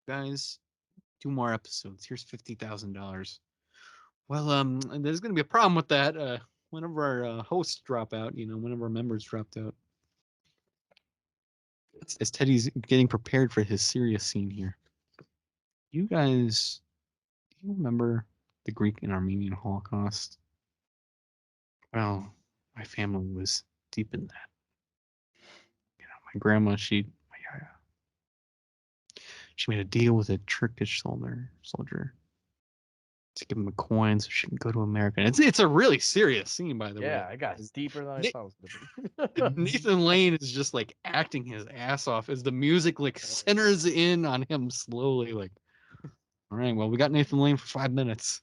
guys, 2 more episodes. Here's $50,000. Well, there's gonna be a problem with that. Whenever our hosts drop out, you know, whenever our members dropped out, as Teddy's getting prepared for his serious scene here. You guys, do you remember the Greek and Armenian Holocaust? Well, my family was deep in that. You know, my grandma, she made a deal with a Turkish soldier to give him a coin so she can go to America. And it's a really serious scene, by the way. Yeah, it got deeper than I Na- thought it was gonna be. Nathan Lane is just like acting his ass off as the music like centers in on him slowly. Like, all right, well, we got Nathan Lane for 5 minutes.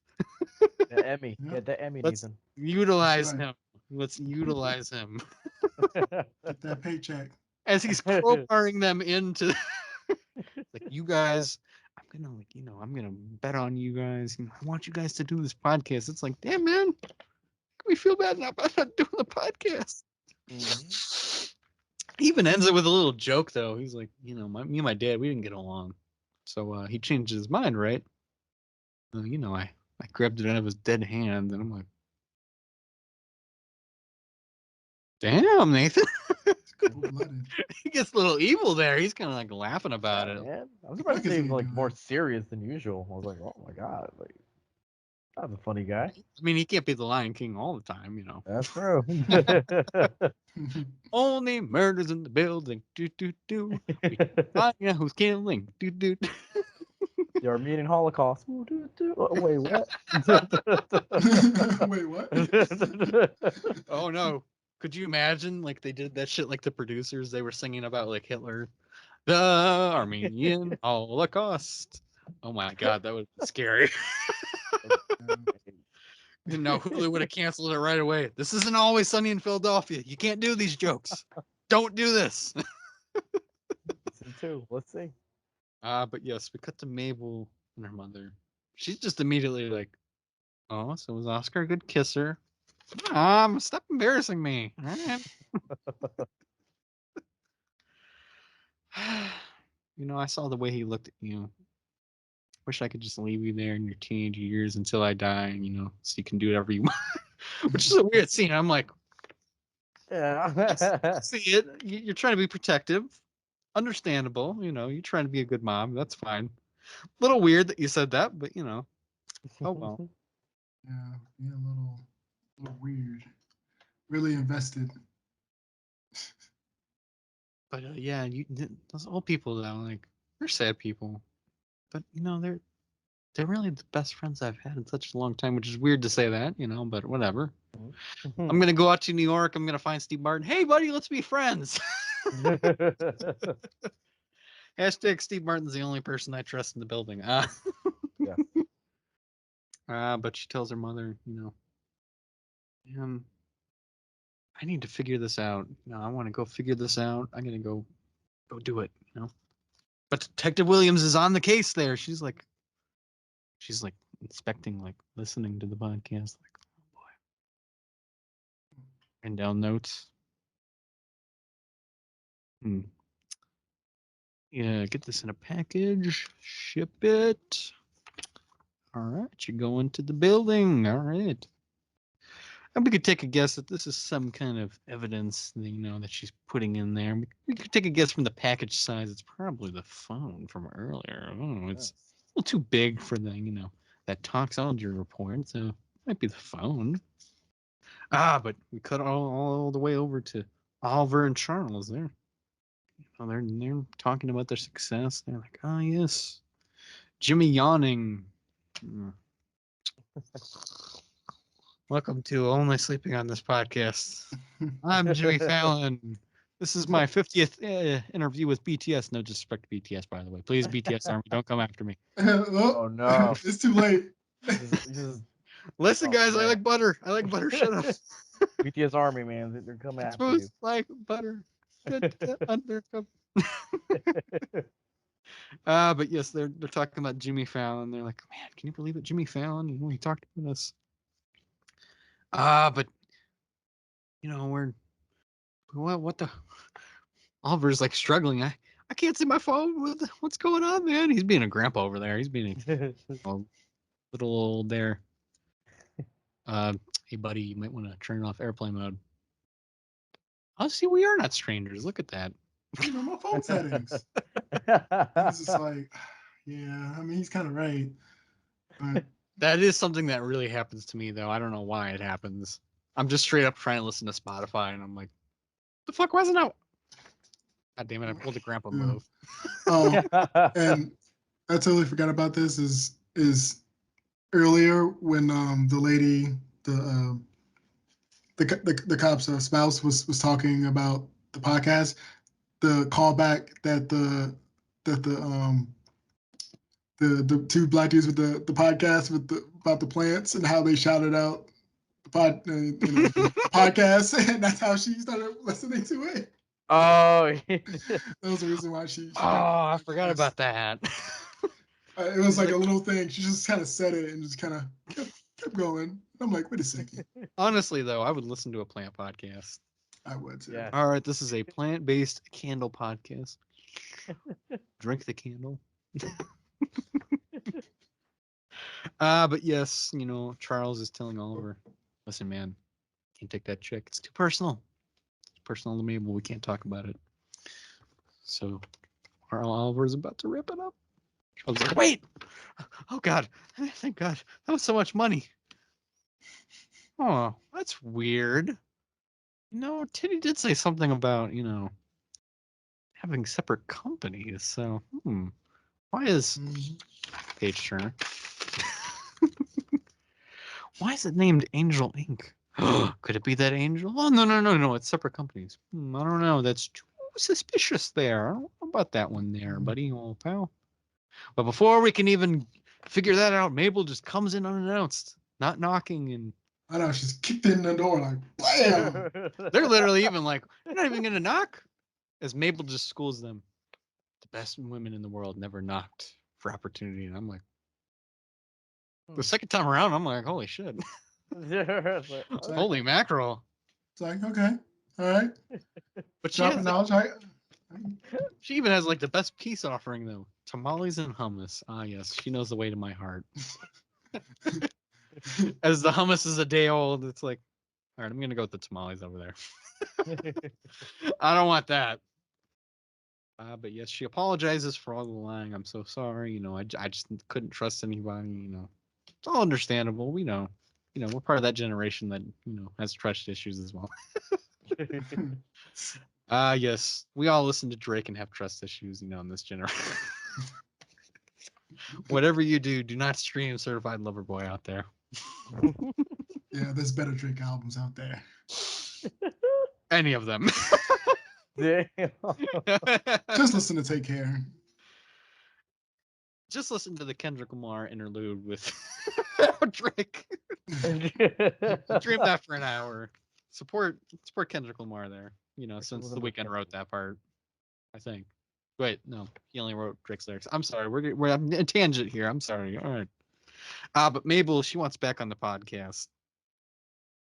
The Emmy. Yep. Get the Emmy, Let's Nathan. utilize That's right. him. Let's utilize him Get that paycheck. as he's crowbarring them into like, you guys. I'm gonna like, you know, I'm gonna bet on you guys. You know, I want you guys to do this podcast. It's like, damn man, we feel bad now about not doing the podcast. He even ends it with a little joke though. He's like, you know, me and my dad, we didn't get along, so he changed his mind, right? You know, I grabbed it out of his dead hand, and I'm like, damn, Nathan. Cold-blooded. He gets a little evil there. He's kind of like laughing about Yeah, it. man. I'm I surprised can they see even you like do more that. serious than usual. I was like, oh my god, like that's a funny guy. I mean, he can't be the Lion King all the time, you know. That's true. Only murders in the building. Do do do. We can find out who's killing. Do do. The Armenian Holocaust. Oh, wait, what? Wait, what? Oh no. Could you imagine like they did that shit like the producers they were singing about like Hitler, the Armenian Holocaust. Oh my god, that would be scary. You know, Hulu would have canceled it right away. This isn't Always Sunny in Philadelphia. You can't do these jokes. Don't do this. Season 2. Let's see. But yes, we cut to Mabel and her mother. She's just immediately like, "Oh, so was Oscar a good kisser?" Stop embarrassing me. All right. You know, I saw the way he looked at you. Wish I could just leave you there in your teenage years until I die, you know, so you can do whatever you want. Which is a weird scene. I'm like, Yeah. see it. You're trying to be protective. Understandable. You know, you're trying to be a good mom. That's fine. Little weird that you said that, but you know, oh well. Yeah, a little weird. Really invested. But yeah, those old people though, like they're sad people, but you know they're really the best friends I've had in such a long time, which is weird to say that, you know, but whatever. I'm gonna go out to New York. I'm gonna find Steve Martin. Hey, buddy, let's be friends. Hashtag Steve Martin's the only person I trust in the building. Yes. But she tells her mother, you know, man, I need to figure this out. You know, I want to go figure this out. I'm gonna go do it. You know. But Detective Williams is on the case there. She's like inspecting, like listening to the podcast, like, oh boy. And down notes. Hmm. Yeah, get this in a package, ship it. All right, you're going to the building. All right. And we could take a guess that this is some kind of evidence, that, you know, that she's putting in there. We could take a guess from the package size. It's probably the phone from earlier. Oh, it's a little too big for the, you know, that toxology report. So it might be the phone. But we cut all the way over to Oliver and Charles there. Oh, they're talking about their success. They're like, oh yes, Jimmy yawning. Welcome to Only Sleeping on This Podcast. I'm Jimmy Fallon. This is my 50th interview with BTS. No disrespect to BTS, by the way. Please, BTS Army, don't come after me. Oh no. It's too late. Listen, guys, I man. like butter. I like butter. Shut up. BTS Army, man, they're coming after Smooth you. like butter. Good undercover. But yes, they're talking about Jimmy Fallon. They're like, man, can you believe it? Jimmy Fallon, you know, he talked to us. But you know, what the Oliver's like struggling. I can't see my phone. What's going on, man? He's being a grandpa over there. He's being a little old there. Hey buddy, you might want to turn off airplane mode. Oh, see, we are not strangers. Look at that. You know, my phone settings. It's just like, yeah, I mean, he's kind of right. But That is something that really happens to me, though. I don't know why it happens. I'm just straight up trying to listen to Spotify, and I'm like, the fuck wasn't out? God damn it! I pulled the grandpa move. Oh, and I totally forgot about this. Is earlier when the lady the cop's spouse was talking about the podcast, the callback that the two black dudes with the podcast with about the plants and how they shouted out the podcast, and that's how she started listening to it. Oh. That was the reason why she Oh, I forgot about that. it was like a little thing. She just kind of said it and just kind of kept going. I'm like, wait a second. Honestly, though, I would listen to a plant podcast. I would too. Yeah. All right, this is a plant-based candle podcast. Drink the candle. But yes, you know, Charles is telling Oliver, listen, man, can't take that chick. It's too personal. It's personal to me, but we can't talk about it. So Oliver's about to rip it up. Charles is like, wait! Oh God, thank God. That was so much money. Oh, that's weird. No, Titty did say something about, you know, having separate companies. So, why is Page Turner? Why is it named Angel Inc? Could it be that Angel? Oh no! It's separate companies. I don't know. That's too suspicious there. I don't know about that one there, buddy, old pal. But before we can even figure that out, Mabel just comes in unannounced, not knocking, and I know she's kicked in the door like bam. they're literally even like, "You're not even gonna knock," as Mabel just schools them. The best women in the world never knocked for opportunity, and I'm like, the second time around, I'm like, holy shit, holy mackerel. It's like okay, all right. But she Dropping has like, knowledge. she even has like the best peace offering though: tamales and hummus. Ah, yes, she knows the way to my heart. As the hummus is a day old, it's like, all right, I'm gonna go with the tamales over there. I don't want that. But yes, she apologizes for all the lying. I'm so sorry. I just couldn't trust anybody. It's all understandable. We know. We're part of that generation that has trust issues as well. Yes, we all listen to Drake and have trust issues. In this generation. Whatever you do, do not stream Certified Lover Boy out there. Yeah, there's better Drake albums out there. Any of them. Damn. Just listen to Take Care. Just listen to the Kendrick Lamar interlude with Drake. Stream that for an hour. Support Kendrick Lamar there. Since The Weeknd wrote that part, I think. Wait, no, he only wrote Drake's lyrics. I'm sorry, we're on a tangent here. I'm sorry. All right. But Mabel, she wants back on the podcast.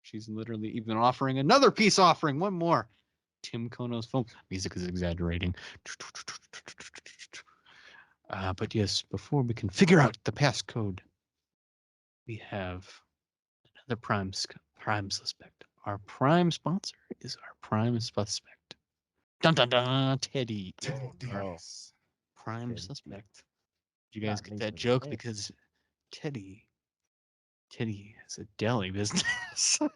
She's literally even offering another peace offering. One more. Tim Kono's film. Music is exaggerating. But yes, before we can figure out the passcode, we have another prime suspect. Our prime sponsor is our prime suspect. Dun dun dun, Teddy. Teddy Our Davis. prime Teddy. suspect. Did you guys Not get that Nathan joke? Smith. Because Teddy has a deli business. So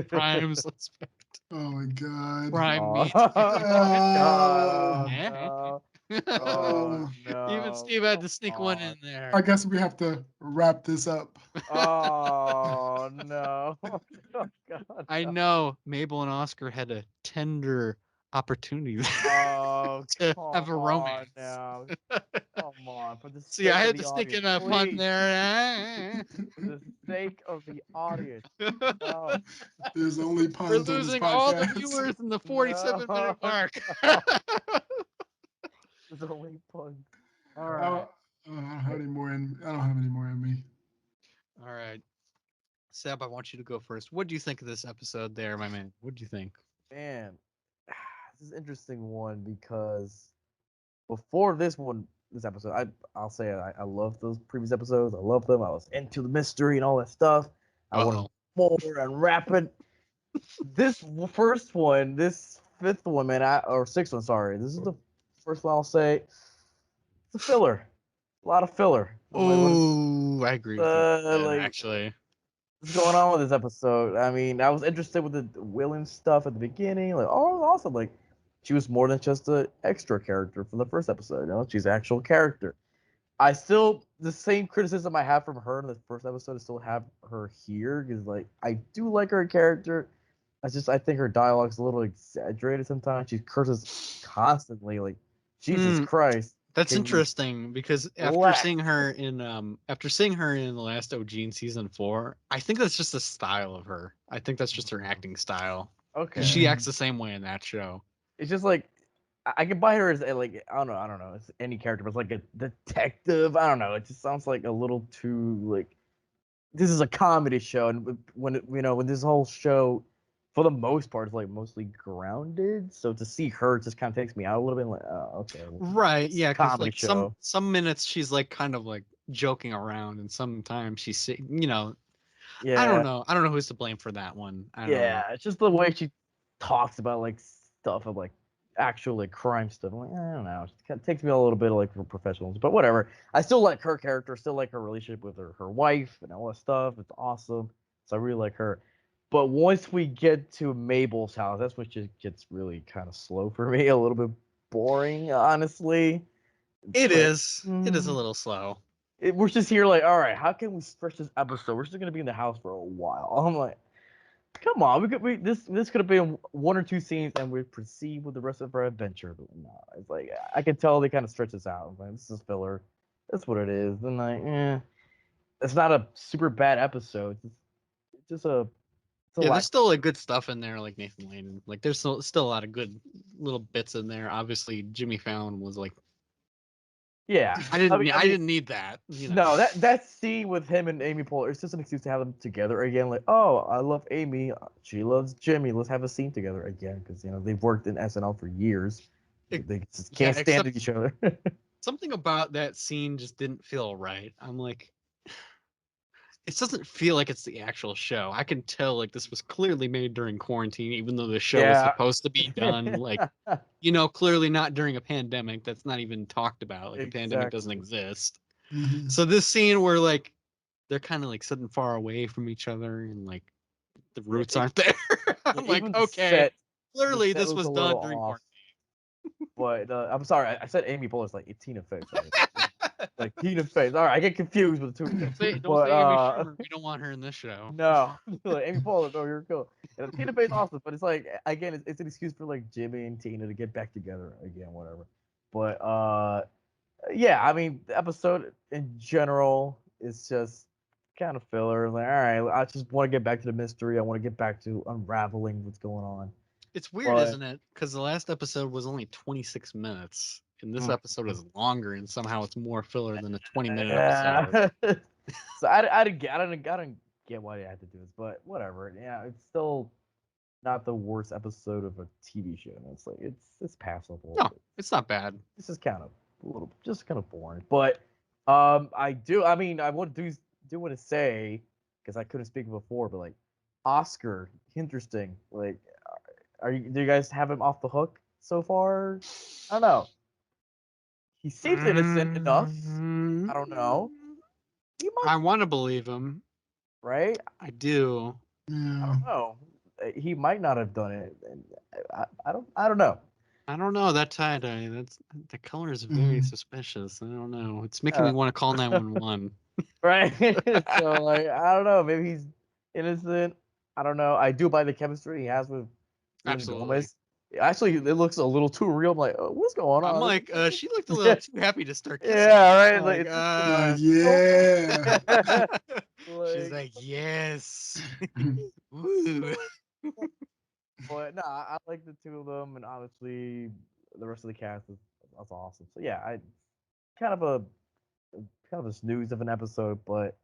prime suspect. Oh my god. Prime meat. Oh, Uh, no. uh, No. Even Steve had to Come sneak one on. in there. I guess we have to wrap this up. Oh no. Oh god. I know Mabel and Oscar had a tender opportunity Oh, to come have a on romance. now. Come on. For the See, I sake of had the to sneak audience, in a pun please. there. For the sake of the audience. No. There's only We're puns on this losing all the podcast. viewers in the No. 47-minute mark. No. There's only puns. All I right. don't have any more in. I don't have any more in me. All right. Seb, I want you to go first. What do you think of this episode there, my man? What do you think? Man, this is an interesting one because before this episode, I'll say I love those previous episodes. I love them. I was into the mystery and all that stuff. I wanted more and rapid. This first one, this fifth one, man, or sixth one, sorry. This is the first one I'll say. It's a filler. A lot of filler. I'm like, what is Oh, I agree with you. Actually. what's going on with this episode? I mean, I was interested with the Willing stuff at the beginning. Like, oh, awesome. Like, she was more than just an extra character from the first episode. She's an actual character. I still, the same criticism I have from her in the first episode, I still have her here because, like, I do like her character. I think her dialogue's a little exaggerated sometimes. She curses constantly. Like, Jesus Christ. That's can you interesting because relax? after seeing her in the last OG in season 4, I think that's just the style of her. I think that's just her acting style. Okay. She acts the same way in that show. It's just like I can buy her as like I don't know, it's any character, but it's like a detective. I don't know. It just sounds like a little too like this is a comedy show, and when this whole show, for the most part, is like mostly grounded. So to see her just kind of takes me out a little bit. Like, oh, okay, Right, it's a yeah, because comedy like some show. some minutes she's like kind of like joking around, and sometimes she's Yeah, I don't know who's to blame for that one. I don't know. yeah. It's just the way she talks about like stuff of like actual like crime stuff. I'm like, I don't know. It kind of takes me a little bit of like for professionals, but whatever. I still like her character, still like her relationship with her wife and all that stuff. It's awesome. So I really like her. But once we get to Mabel's house, that's when it gets really kind of slow for me, a little bit boring, honestly. It's It like, is. It is a little slow. we're just here like, all right, how can we stretch this episode? We're just gonna be in the house for a while. I'm like, come on, this could have been one or two scenes, and we proceed with the rest of our adventure. But no, it's like I can tell they kind of stretch this out. Like, this is filler. That's what it is. And it's not a super bad episode. It's just it's a Yeah, there's lot. still like good stuff in there, like Nathan Lane. Like there's still a lot of good little bits in there. Obviously, Jimmy Fallon was like, Yeah, I didn't need that. You know, no, that scene with him and Amy Poehler, it's just an excuse to have them together again. Like, oh, I love Amy, she loves Jimmy. Let's have a scene together again because they've worked in SNL for years. They just yeah, can't stand except each other. something about that scene just didn't feel right. I'm like, it doesn't feel like it's the actual show. I can tell like this was clearly made during quarantine, even though the show was Yeah. supposed to be done like clearly not during a pandemic. That's not even talked about. Like a pandemic doesn't Exactly. exist. Mhm. So this scene where like they're kind of like sitting far away from each other and like the Yeah, roots aren't there. I'm like, even okay, the clearly set this was was a little done during off. quarantine. But I'm sorry, I said Amy Poehler's like Tina Fey. Sorry, like Tina Fey. All right, I get confused with the two. Don't But say Amy Schumer. We don't want her in this show. no, like, Amy Poehler, no, you're cool. And Tina Fey's awesome, but it's like again, it's an excuse for like Jimmy and Tina to get back together again, whatever. But yeah, I mean, the episode in general is just kind of filler. Like, all right, I just want to get back to the mystery. I want to get back to unraveling what's going on. It's weird, But isn't it? Because the last episode was only 26 minutes, and this mm, episode is longer, and somehow it's more filler than a 20-minute episode. yeah. So I didn't get why they had to do this, but whatever. Yeah, it's still not the worst episode of a TV show. And it's like it's passable. No, it's not bad. This is kind of a little just kind of boring. But I mean I would do want to say because I couldn't speak before, but like Oscar, interesting. Like, do you guys have him off the hook so far? I don't know. He seems innocent enough. I don't know. He might, I want to believe him. right? I do. I Yeah. don't know. He might not have done it. And I don't know. I don't know that tie dye. That's the color is very Mhm. suspicious. I don't know. It's making me Uh, want to call 911. right? So like I don't know. Maybe he's innocent. I don't know. I do buy the chemistry he has with Selena Absolutely. Gomez. Actually, it looks a little too real. I'm like, oh, what's going I'm on? like, she looked a little Yeah, too happy to start kissing. yeah, right. I'm Like, like, is this the Yeah. she's like? like, yes. Woo. But no, I like the two of them, and obviously the rest of the cast is that's awesome. So yeah, I kind of a kind of a snooze of an episode, but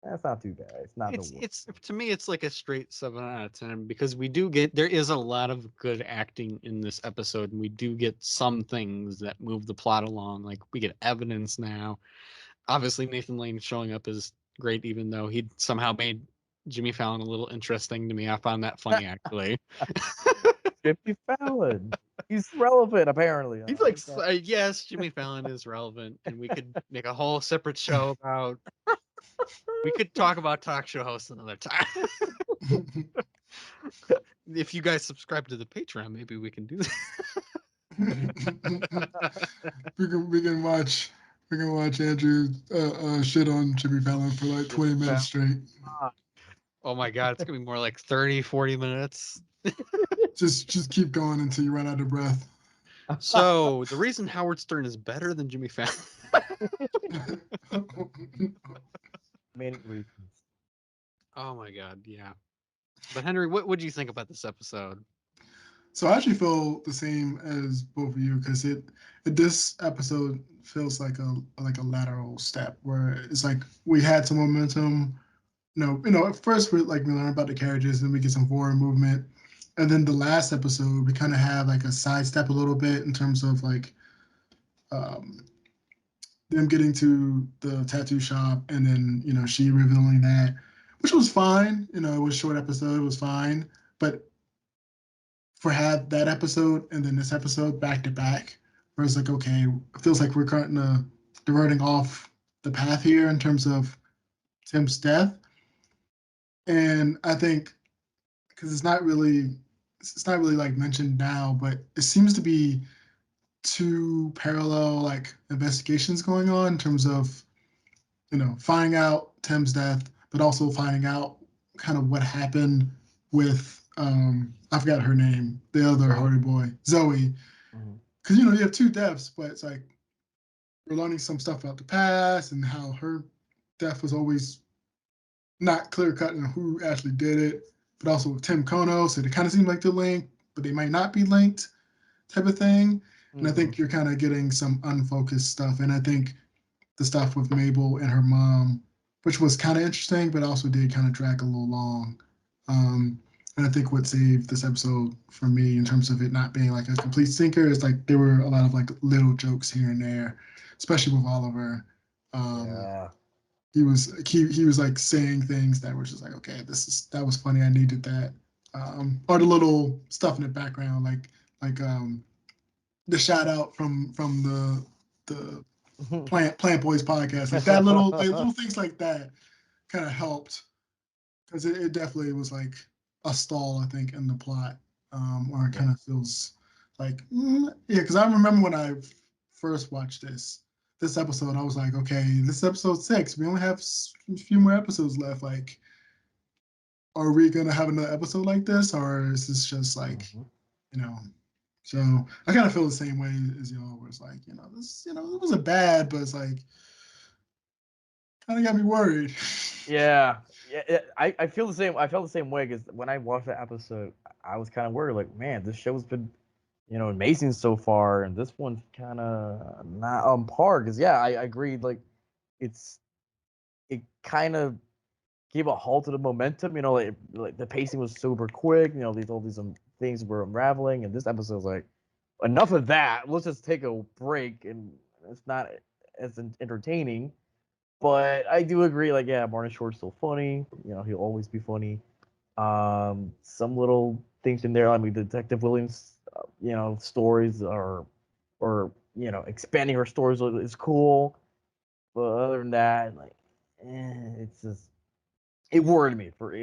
that's not too bad. It's not the worst. It's to me it's like a straight 7 out of 10 because there is a lot of good acting in this episode and we do get some things that move the plot along. Like we get evidence now. Obviously Nathan Lane showing up is great, even though he somehow made Jimmy Fallon a little interesting to me. I found that funny actually. Jimmy Fallon, he's relevant apparently. He's like, yes, Jimmy Fallon is relevant, and we could make a whole separate show about. We could talk about talk show hosts another time. If you guys subscribe to the Patreon, maybe we can do that. we can watch Andrew shit on Jimmy Fallon for like 20 minutes straight. Oh my god, it's gonna be more like 30, 40 minutes. Just keep going until you run out of breath. So the reason Howard Stern is better than Jimmy Fallon. Many reasons. Oh my god, yeah. But Henry, what would you think about this episode? So I actually feel the same as both of you because this episode feels like a lateral step where it's like we had some momentum. At first we learn about the carriages, then we get some forward movement, and then the last episode we kind of have like a sidestep a little bit in terms of like um, them getting to the tattoo shop, and then she revealing that, which was fine. It was a short episode, it was fine, but for had that episode and then this episode back to back, where it's like, okay, it feels like we're kind of diverting off the path here in terms of Tim's death. And I think because it's not really like mentioned now, but it seems to be two parallel like investigations going on in terms of finding out Tim's death, but also finding out kind of what happened with I forgot her name, the other Hardy boy, Zoe. Mhm. Because you have two deaths, but it's like we're learning some stuff about the past and how her death was always not clear cut on who actually did it, but also with Tim Kono, so it kind of seemed like they're linked, but they might not be linked, type of thing. And I think you're kind of getting some unfocused stuff, and I think the stuff with Mabel and her mom, which was kind of interesting, but also did kind of drag a little long. And I think what saved this episode for me in terms of it not being like a complete sinker is like there were a lot of like little jokes here and there, especially with Oliver. Yeah. He was like saying things that were just like, okay, that was funny. I needed that. Or the little stuff in the background, like the shout out from the Plant Boys podcast, like that little things like that kind of helped because it definitely was like a stall, I think, in the plot, or it kind of feels like yeah. Because I remember when I first watched this episode, I was like, okay, this is episode 6. We only have a few more episodes left. Like, are we gonna have another episode like this, or is this just like, you know? So I kind of feel the same way as y'all, where it's like, this, it wasn't bad, but it's like kind of got me worried. Yeah, I feel the same. I felt the same way because when I watched that episode, I was kind of worried. Like, man, this show's been, amazing so far, and this one's kind of not on par. Because yeah, I agreed. Like, it kind of gave a halt to the momentum. Like the pacing was super quick. All these things were unraveling, and this episode was like, enough of that. Let's just take a break, and it's not as entertaining. But I do agree, like, yeah, Martin Short's still funny. He'll always be funny. Some little things in there. I mean, Detective Williams, stories or expanding her stories is cool. But other than that, like, it's just it worried me for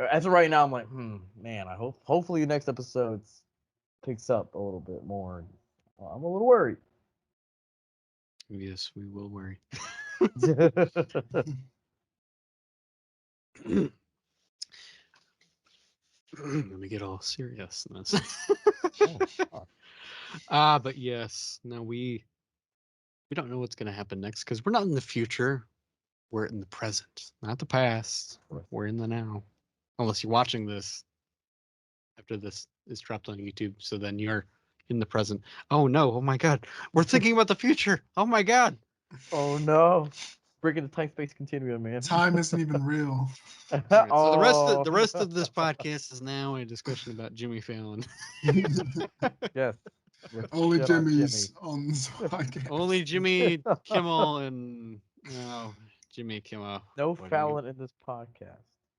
as of right now. I'm like, man, I hopefully the next episode picks up a little bit more. I'm a little worried. Yes, we will worry. Let me get all serious. But yes, no, we don't know what's gonna happen next because we're not in the future. We're in the present, not the past. We're in the now. Unless you're watching this after this is dropped on YouTube, so then you're in the present. Oh no! Oh my God! We're thinking about the future. Oh my God! Oh no. Breaking the time space continuum, man. Time isn't even real. All right, so Oh. the rest of this podcast is now a discussion about Jimmy Fallon. Yes. With Only shit on Jimmy's on this podcast. Only Jimmy Kimmel and Jimmy Kimmel. No What do you- Fallon in this podcast.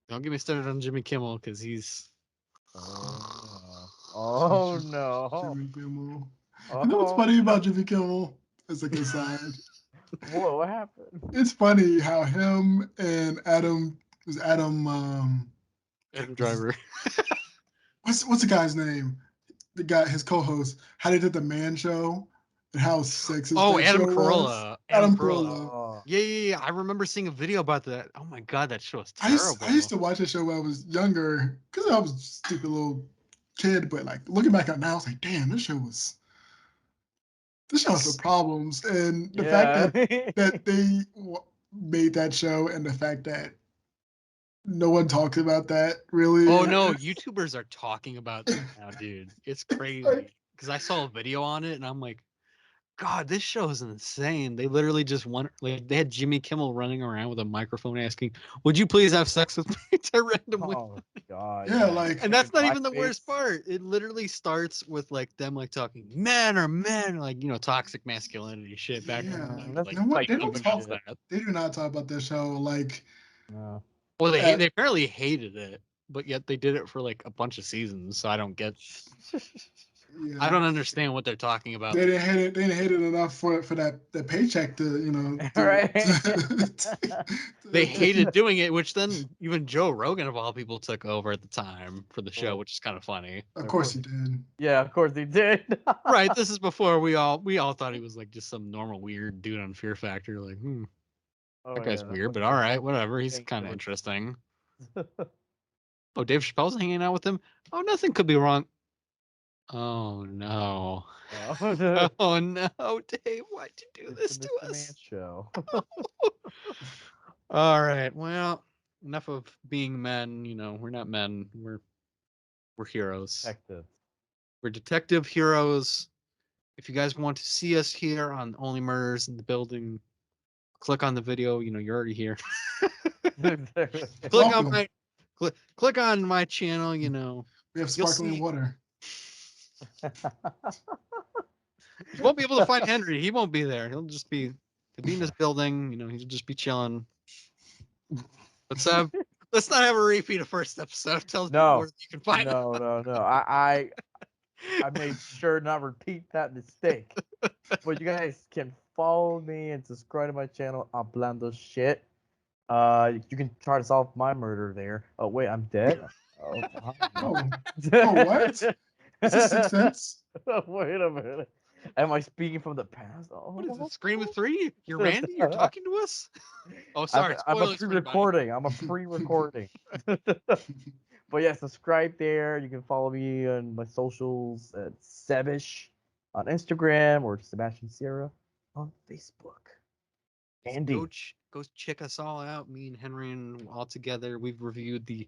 Don't get me started on Jimmy Kimmel because he's. Oh no. Jimmy Kimmel. Oh You know what's no. funny about Jimmy Kimmel? As like a side, What happened? it's funny how him and Adam Adam Driver. what's the guy's name? The guy, his co-host, how they did the Man Show and how sexist Oh, that Adam show was. Carolla. Adam Adam Carolla. Carolla. Oh. Yeah. I remember seeing a video about that. Oh my God, that show is I terrible. used to watch that show when I was younger because I was a stupid little kid. But like looking back on now, I was like, damn, this show has some problems. And the fact Yeah. that they made that show and the fact that no one talks about that really. Oh no, YouTubers are talking about that now, dude. It's crazy. Because I saw a video on it and I'm like, God, this show is insane. They literally just want like they had Jimmy Kimmel running around with a microphone asking, "Would you please have sex with me?" to random women. Oh god. Yeah, like And that's not even the Blackface. worst part. It literally starts with like them like talking, men are men, like toxic masculinity shit back in the yeah, day. That's Like you know what? like They don't even talk. just that. They do not talk about this show like. no. Well, At, they apparently hated it, but yet they did it for like a bunch of seasons. So I don't get. I yeah, don't understand what they're talking about. they didn't hate it. They didn't hate it enough for that paycheck to Right. They hated doing it, which then even Joe Rogan of all people took over at the time for the show, which is kind of funny. Of course he did. Yeah, of course he did. Right. This is before we all thought he was like just some normal weird dude on Fear Factor. Like, Oh that guy's yeah. weird, but all right, whatever. He's Thank kind of you. interesting. Oh, Dave Chappelle's hanging out with him. Oh, nothing could be wrong. Oh no. Oh, Oh no, Dave, why'd you do it's this the to Mr. Man us? show. All right. Well, enough of being men. We're not men. We're heroes. Detective. We're detective heroes. If you guys want to see us here on Only Murders in the Building, click on the video. You're already here. click on Welcome. my click on my channel. We have You'll sparkling see. water. You won't be able to find Henry. He won't be there. He'll be in his building. He'll just be chilling. But Seb, let's not have a repeat of first episode. Tell people No. where you can find No, no, no. I made sure not repeat that mistake. But you guys can follow me and subscribe to my channel, Hablando Shit. You can try to solve my murder there. Oh wait, I'm dead. Oh, Oh, oh, what? Is this Sixth Sense? Wait a minute. Am I speaking from the past? What is Oh, it? Scream 3? You're Randy? You're talking to us? Oh, sorry. I'm a Spoilers for anybody. pre-recording. I'm a pre-recording. But yeah, subscribe there. You can follow me on my socials at Sebish on Instagram or Sebastian Sierra on Facebook. Andy. Go check us all out. Me and Henry and all together. We've reviewed the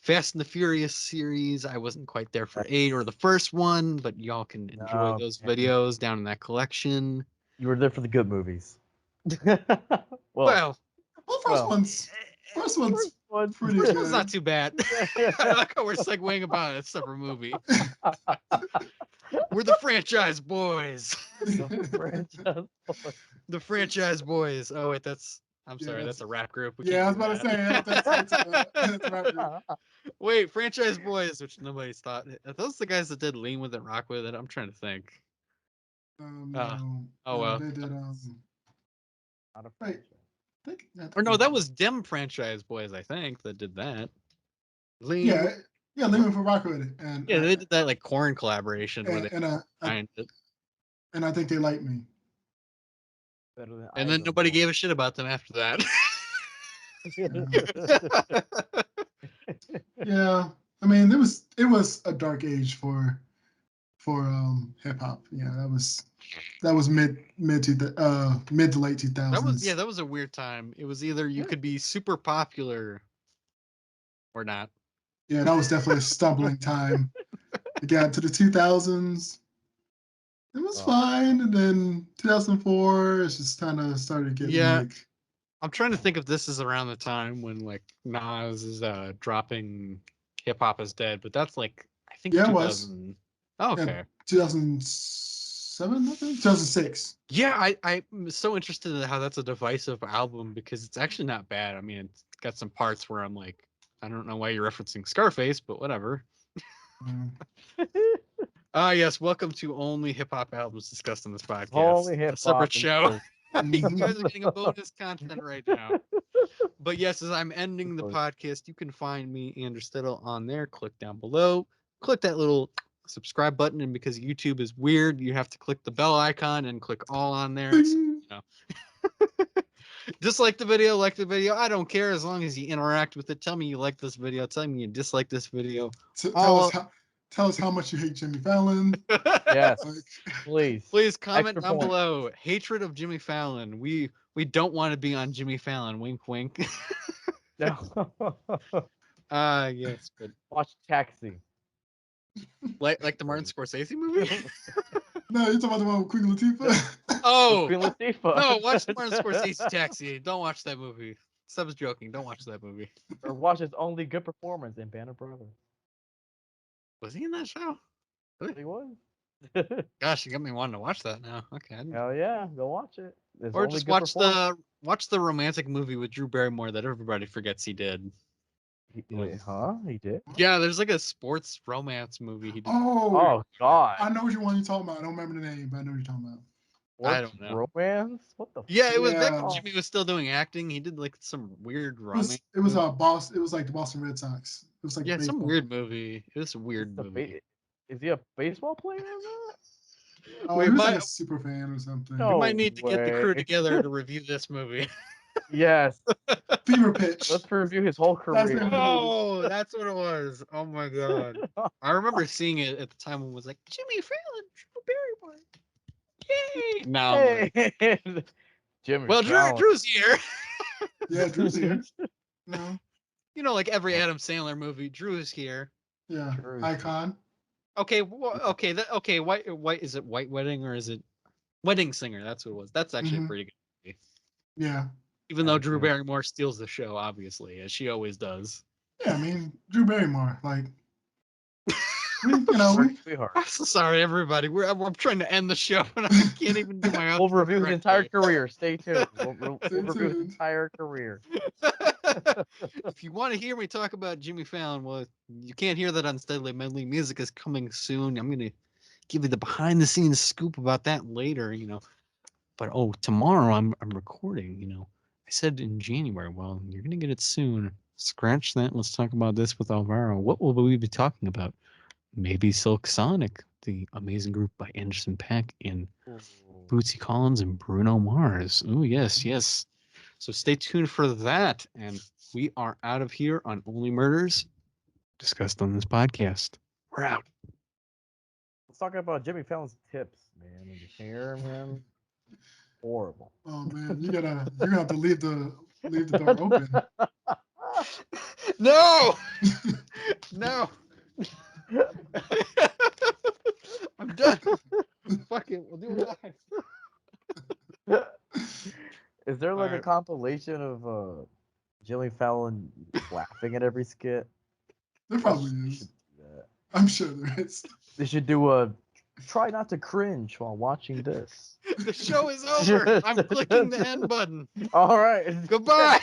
Fast and the Furious series. I wasn't quite there for 8 or the first one, but y'all can enjoy those videos down in that collection. You were there for the good movies. Well, First one's pretty first good. one's not too bad. I like how we're segueing about a separate movie. We're the franchise boys. The franchise boys. Oh wait, I'm sorry, that's a rap group. I was about to say that's a rap group. Wait, franchise boys, which nobody's thought. Are those the guys that did Lean With It, Rock With It? I'm trying to think. No, well. they did Not a right. Or no, that was Dem franchise boys, I think, that did that. Lean With Rock With It, and they did that like Korn collaboration where they and I think they like me. And then nobody gave a shit about them after that. Yeah, I mean, it was a dark age for hip hop. Yeah, that was mid to late 2000s. That was a weird time. It was either you could be super popular or not. Yeah, that was definitely a stumbling time. It got to the 2000s. It was fine, and then 2004, it's just kind of started getting like. I'm trying to think if this is around the time when like Nas is dropping Hip Hop Is Dead, but that's like I think 2000. Oh, okay. Yeah, 2007, I think 2006. Yeah, I'm so interested in how that's a divisive album because it's actually not bad. I mean, it's got some parts where I'm like, I don't know why you're referencing Scarface, but whatever. Yes, welcome to only hip hop albums discussed on this podcast. Only hip hop. A separate show. You guys are getting a bonus content right now. But yes, as I'm ending the podcast, you can find me, Andrew Stittle, on there. Click down below. Click that little subscribe button, and because YouTube is weird, you have to click the bell icon and click all on there. So, dislike the video, like the video. I don't care as long as you interact with it. Tell me you like this video. Tell me you dislike this video. Tell us how much you hate Jimmy Fallon. Yes, please. Please comment down below. Hatred of Jimmy Fallon. We don't want to be on Jimmy Fallon. Wink, wink. No. Yes, but watch Taxi. Like the Martin Scorsese movie. No, you're talking about the one with Queen Latifah. Oh, Queen Latifah. No, watch the Martin Scorsese Taxi. Don't watch that movie. Seb is joking. Don't watch that movie. Or watch his only good performance in Band of Brothers. Was he in that show? Really? He was. Gosh, you got me wanting to watch that now. Okay. Hell yeah, go watch it. Or just watch the romantic movie with Drew Barrymore that everybody forgets he did. Wait, huh? He did? Yeah, there's like a sports romance movie he did. Oh God! I know which one you're talking about. I don't remember the name, but I know what you're talking about. I don't know. Romance? What the? Yeah, it was back when Jimmy was still doing acting. He did like some weird romance. It was Boston. It was like the Boston Red Sox. It was like some weird movie. It was a weird movie. Is he a baseball player or not? Oh, he was like a super fan or something. We might need to get the crew together to review this movie. Yes. Fever pitch. Let's review his whole That's career. it. Oh, that's what it was. Oh my god. I remember seeing it at the time and was like, Jimmy Fallon, Drew Barrymore. Yay! Now I'm like, Hey, Jimmy well, Fallon. Drew's here. Yeah, Drew's here. No. You know, like every Adam Sandler movie, Drew's here. Yeah. Drew's Icon. Okay, okay, okay. White, is it White Wedding or is it Wedding Singer? That's what it was. That's actually a Mhm. pretty good movie. Yeah. Even though That's Drew good. Barrymore steals the show, obviously, as she always does. Yeah, I mean, Drew Barrymore. Like, you know, we, Sweetheart. I'm so sorry, everybody. I'm trying to end the show, and I can't even do my own. We'll review his entire career. Stay tuned. We'll Stay review his tuned. entire career. If you want to hear me talk about Jimmy Fallon, well, you can't hear that on Steadily Medley. Music is coming soon. I'm gonna give you the behind the scenes scoop about that later. But tomorrow I'm recording. I said in January. Well, you're gonna get it soon. Scratch that. Let's talk about this with Alvaro. What will we be talking about? Maybe Silk Sonic, the amazing group by Anderson .Paak and Bootsy Collins and Bruno Mars. Oh, yes, yes. So stay tuned for that. And we are out of here on Only Murders discussed on this podcast. We're out. Let's talk about Jimmy Fallon's tips, man. Did you hear him? Horrible. oh man, you're gonna have to leave the door open. No! No! I'm done. Fuck it. We'll do it live. Is there like a Alright. compilation of Jimmy Fallon laughing at every skit? There probably They is. should do that. I'm sure there is. They should do a try not to cringe while watching this. The show is over. I'm clicking the end button. All right. Goodbye.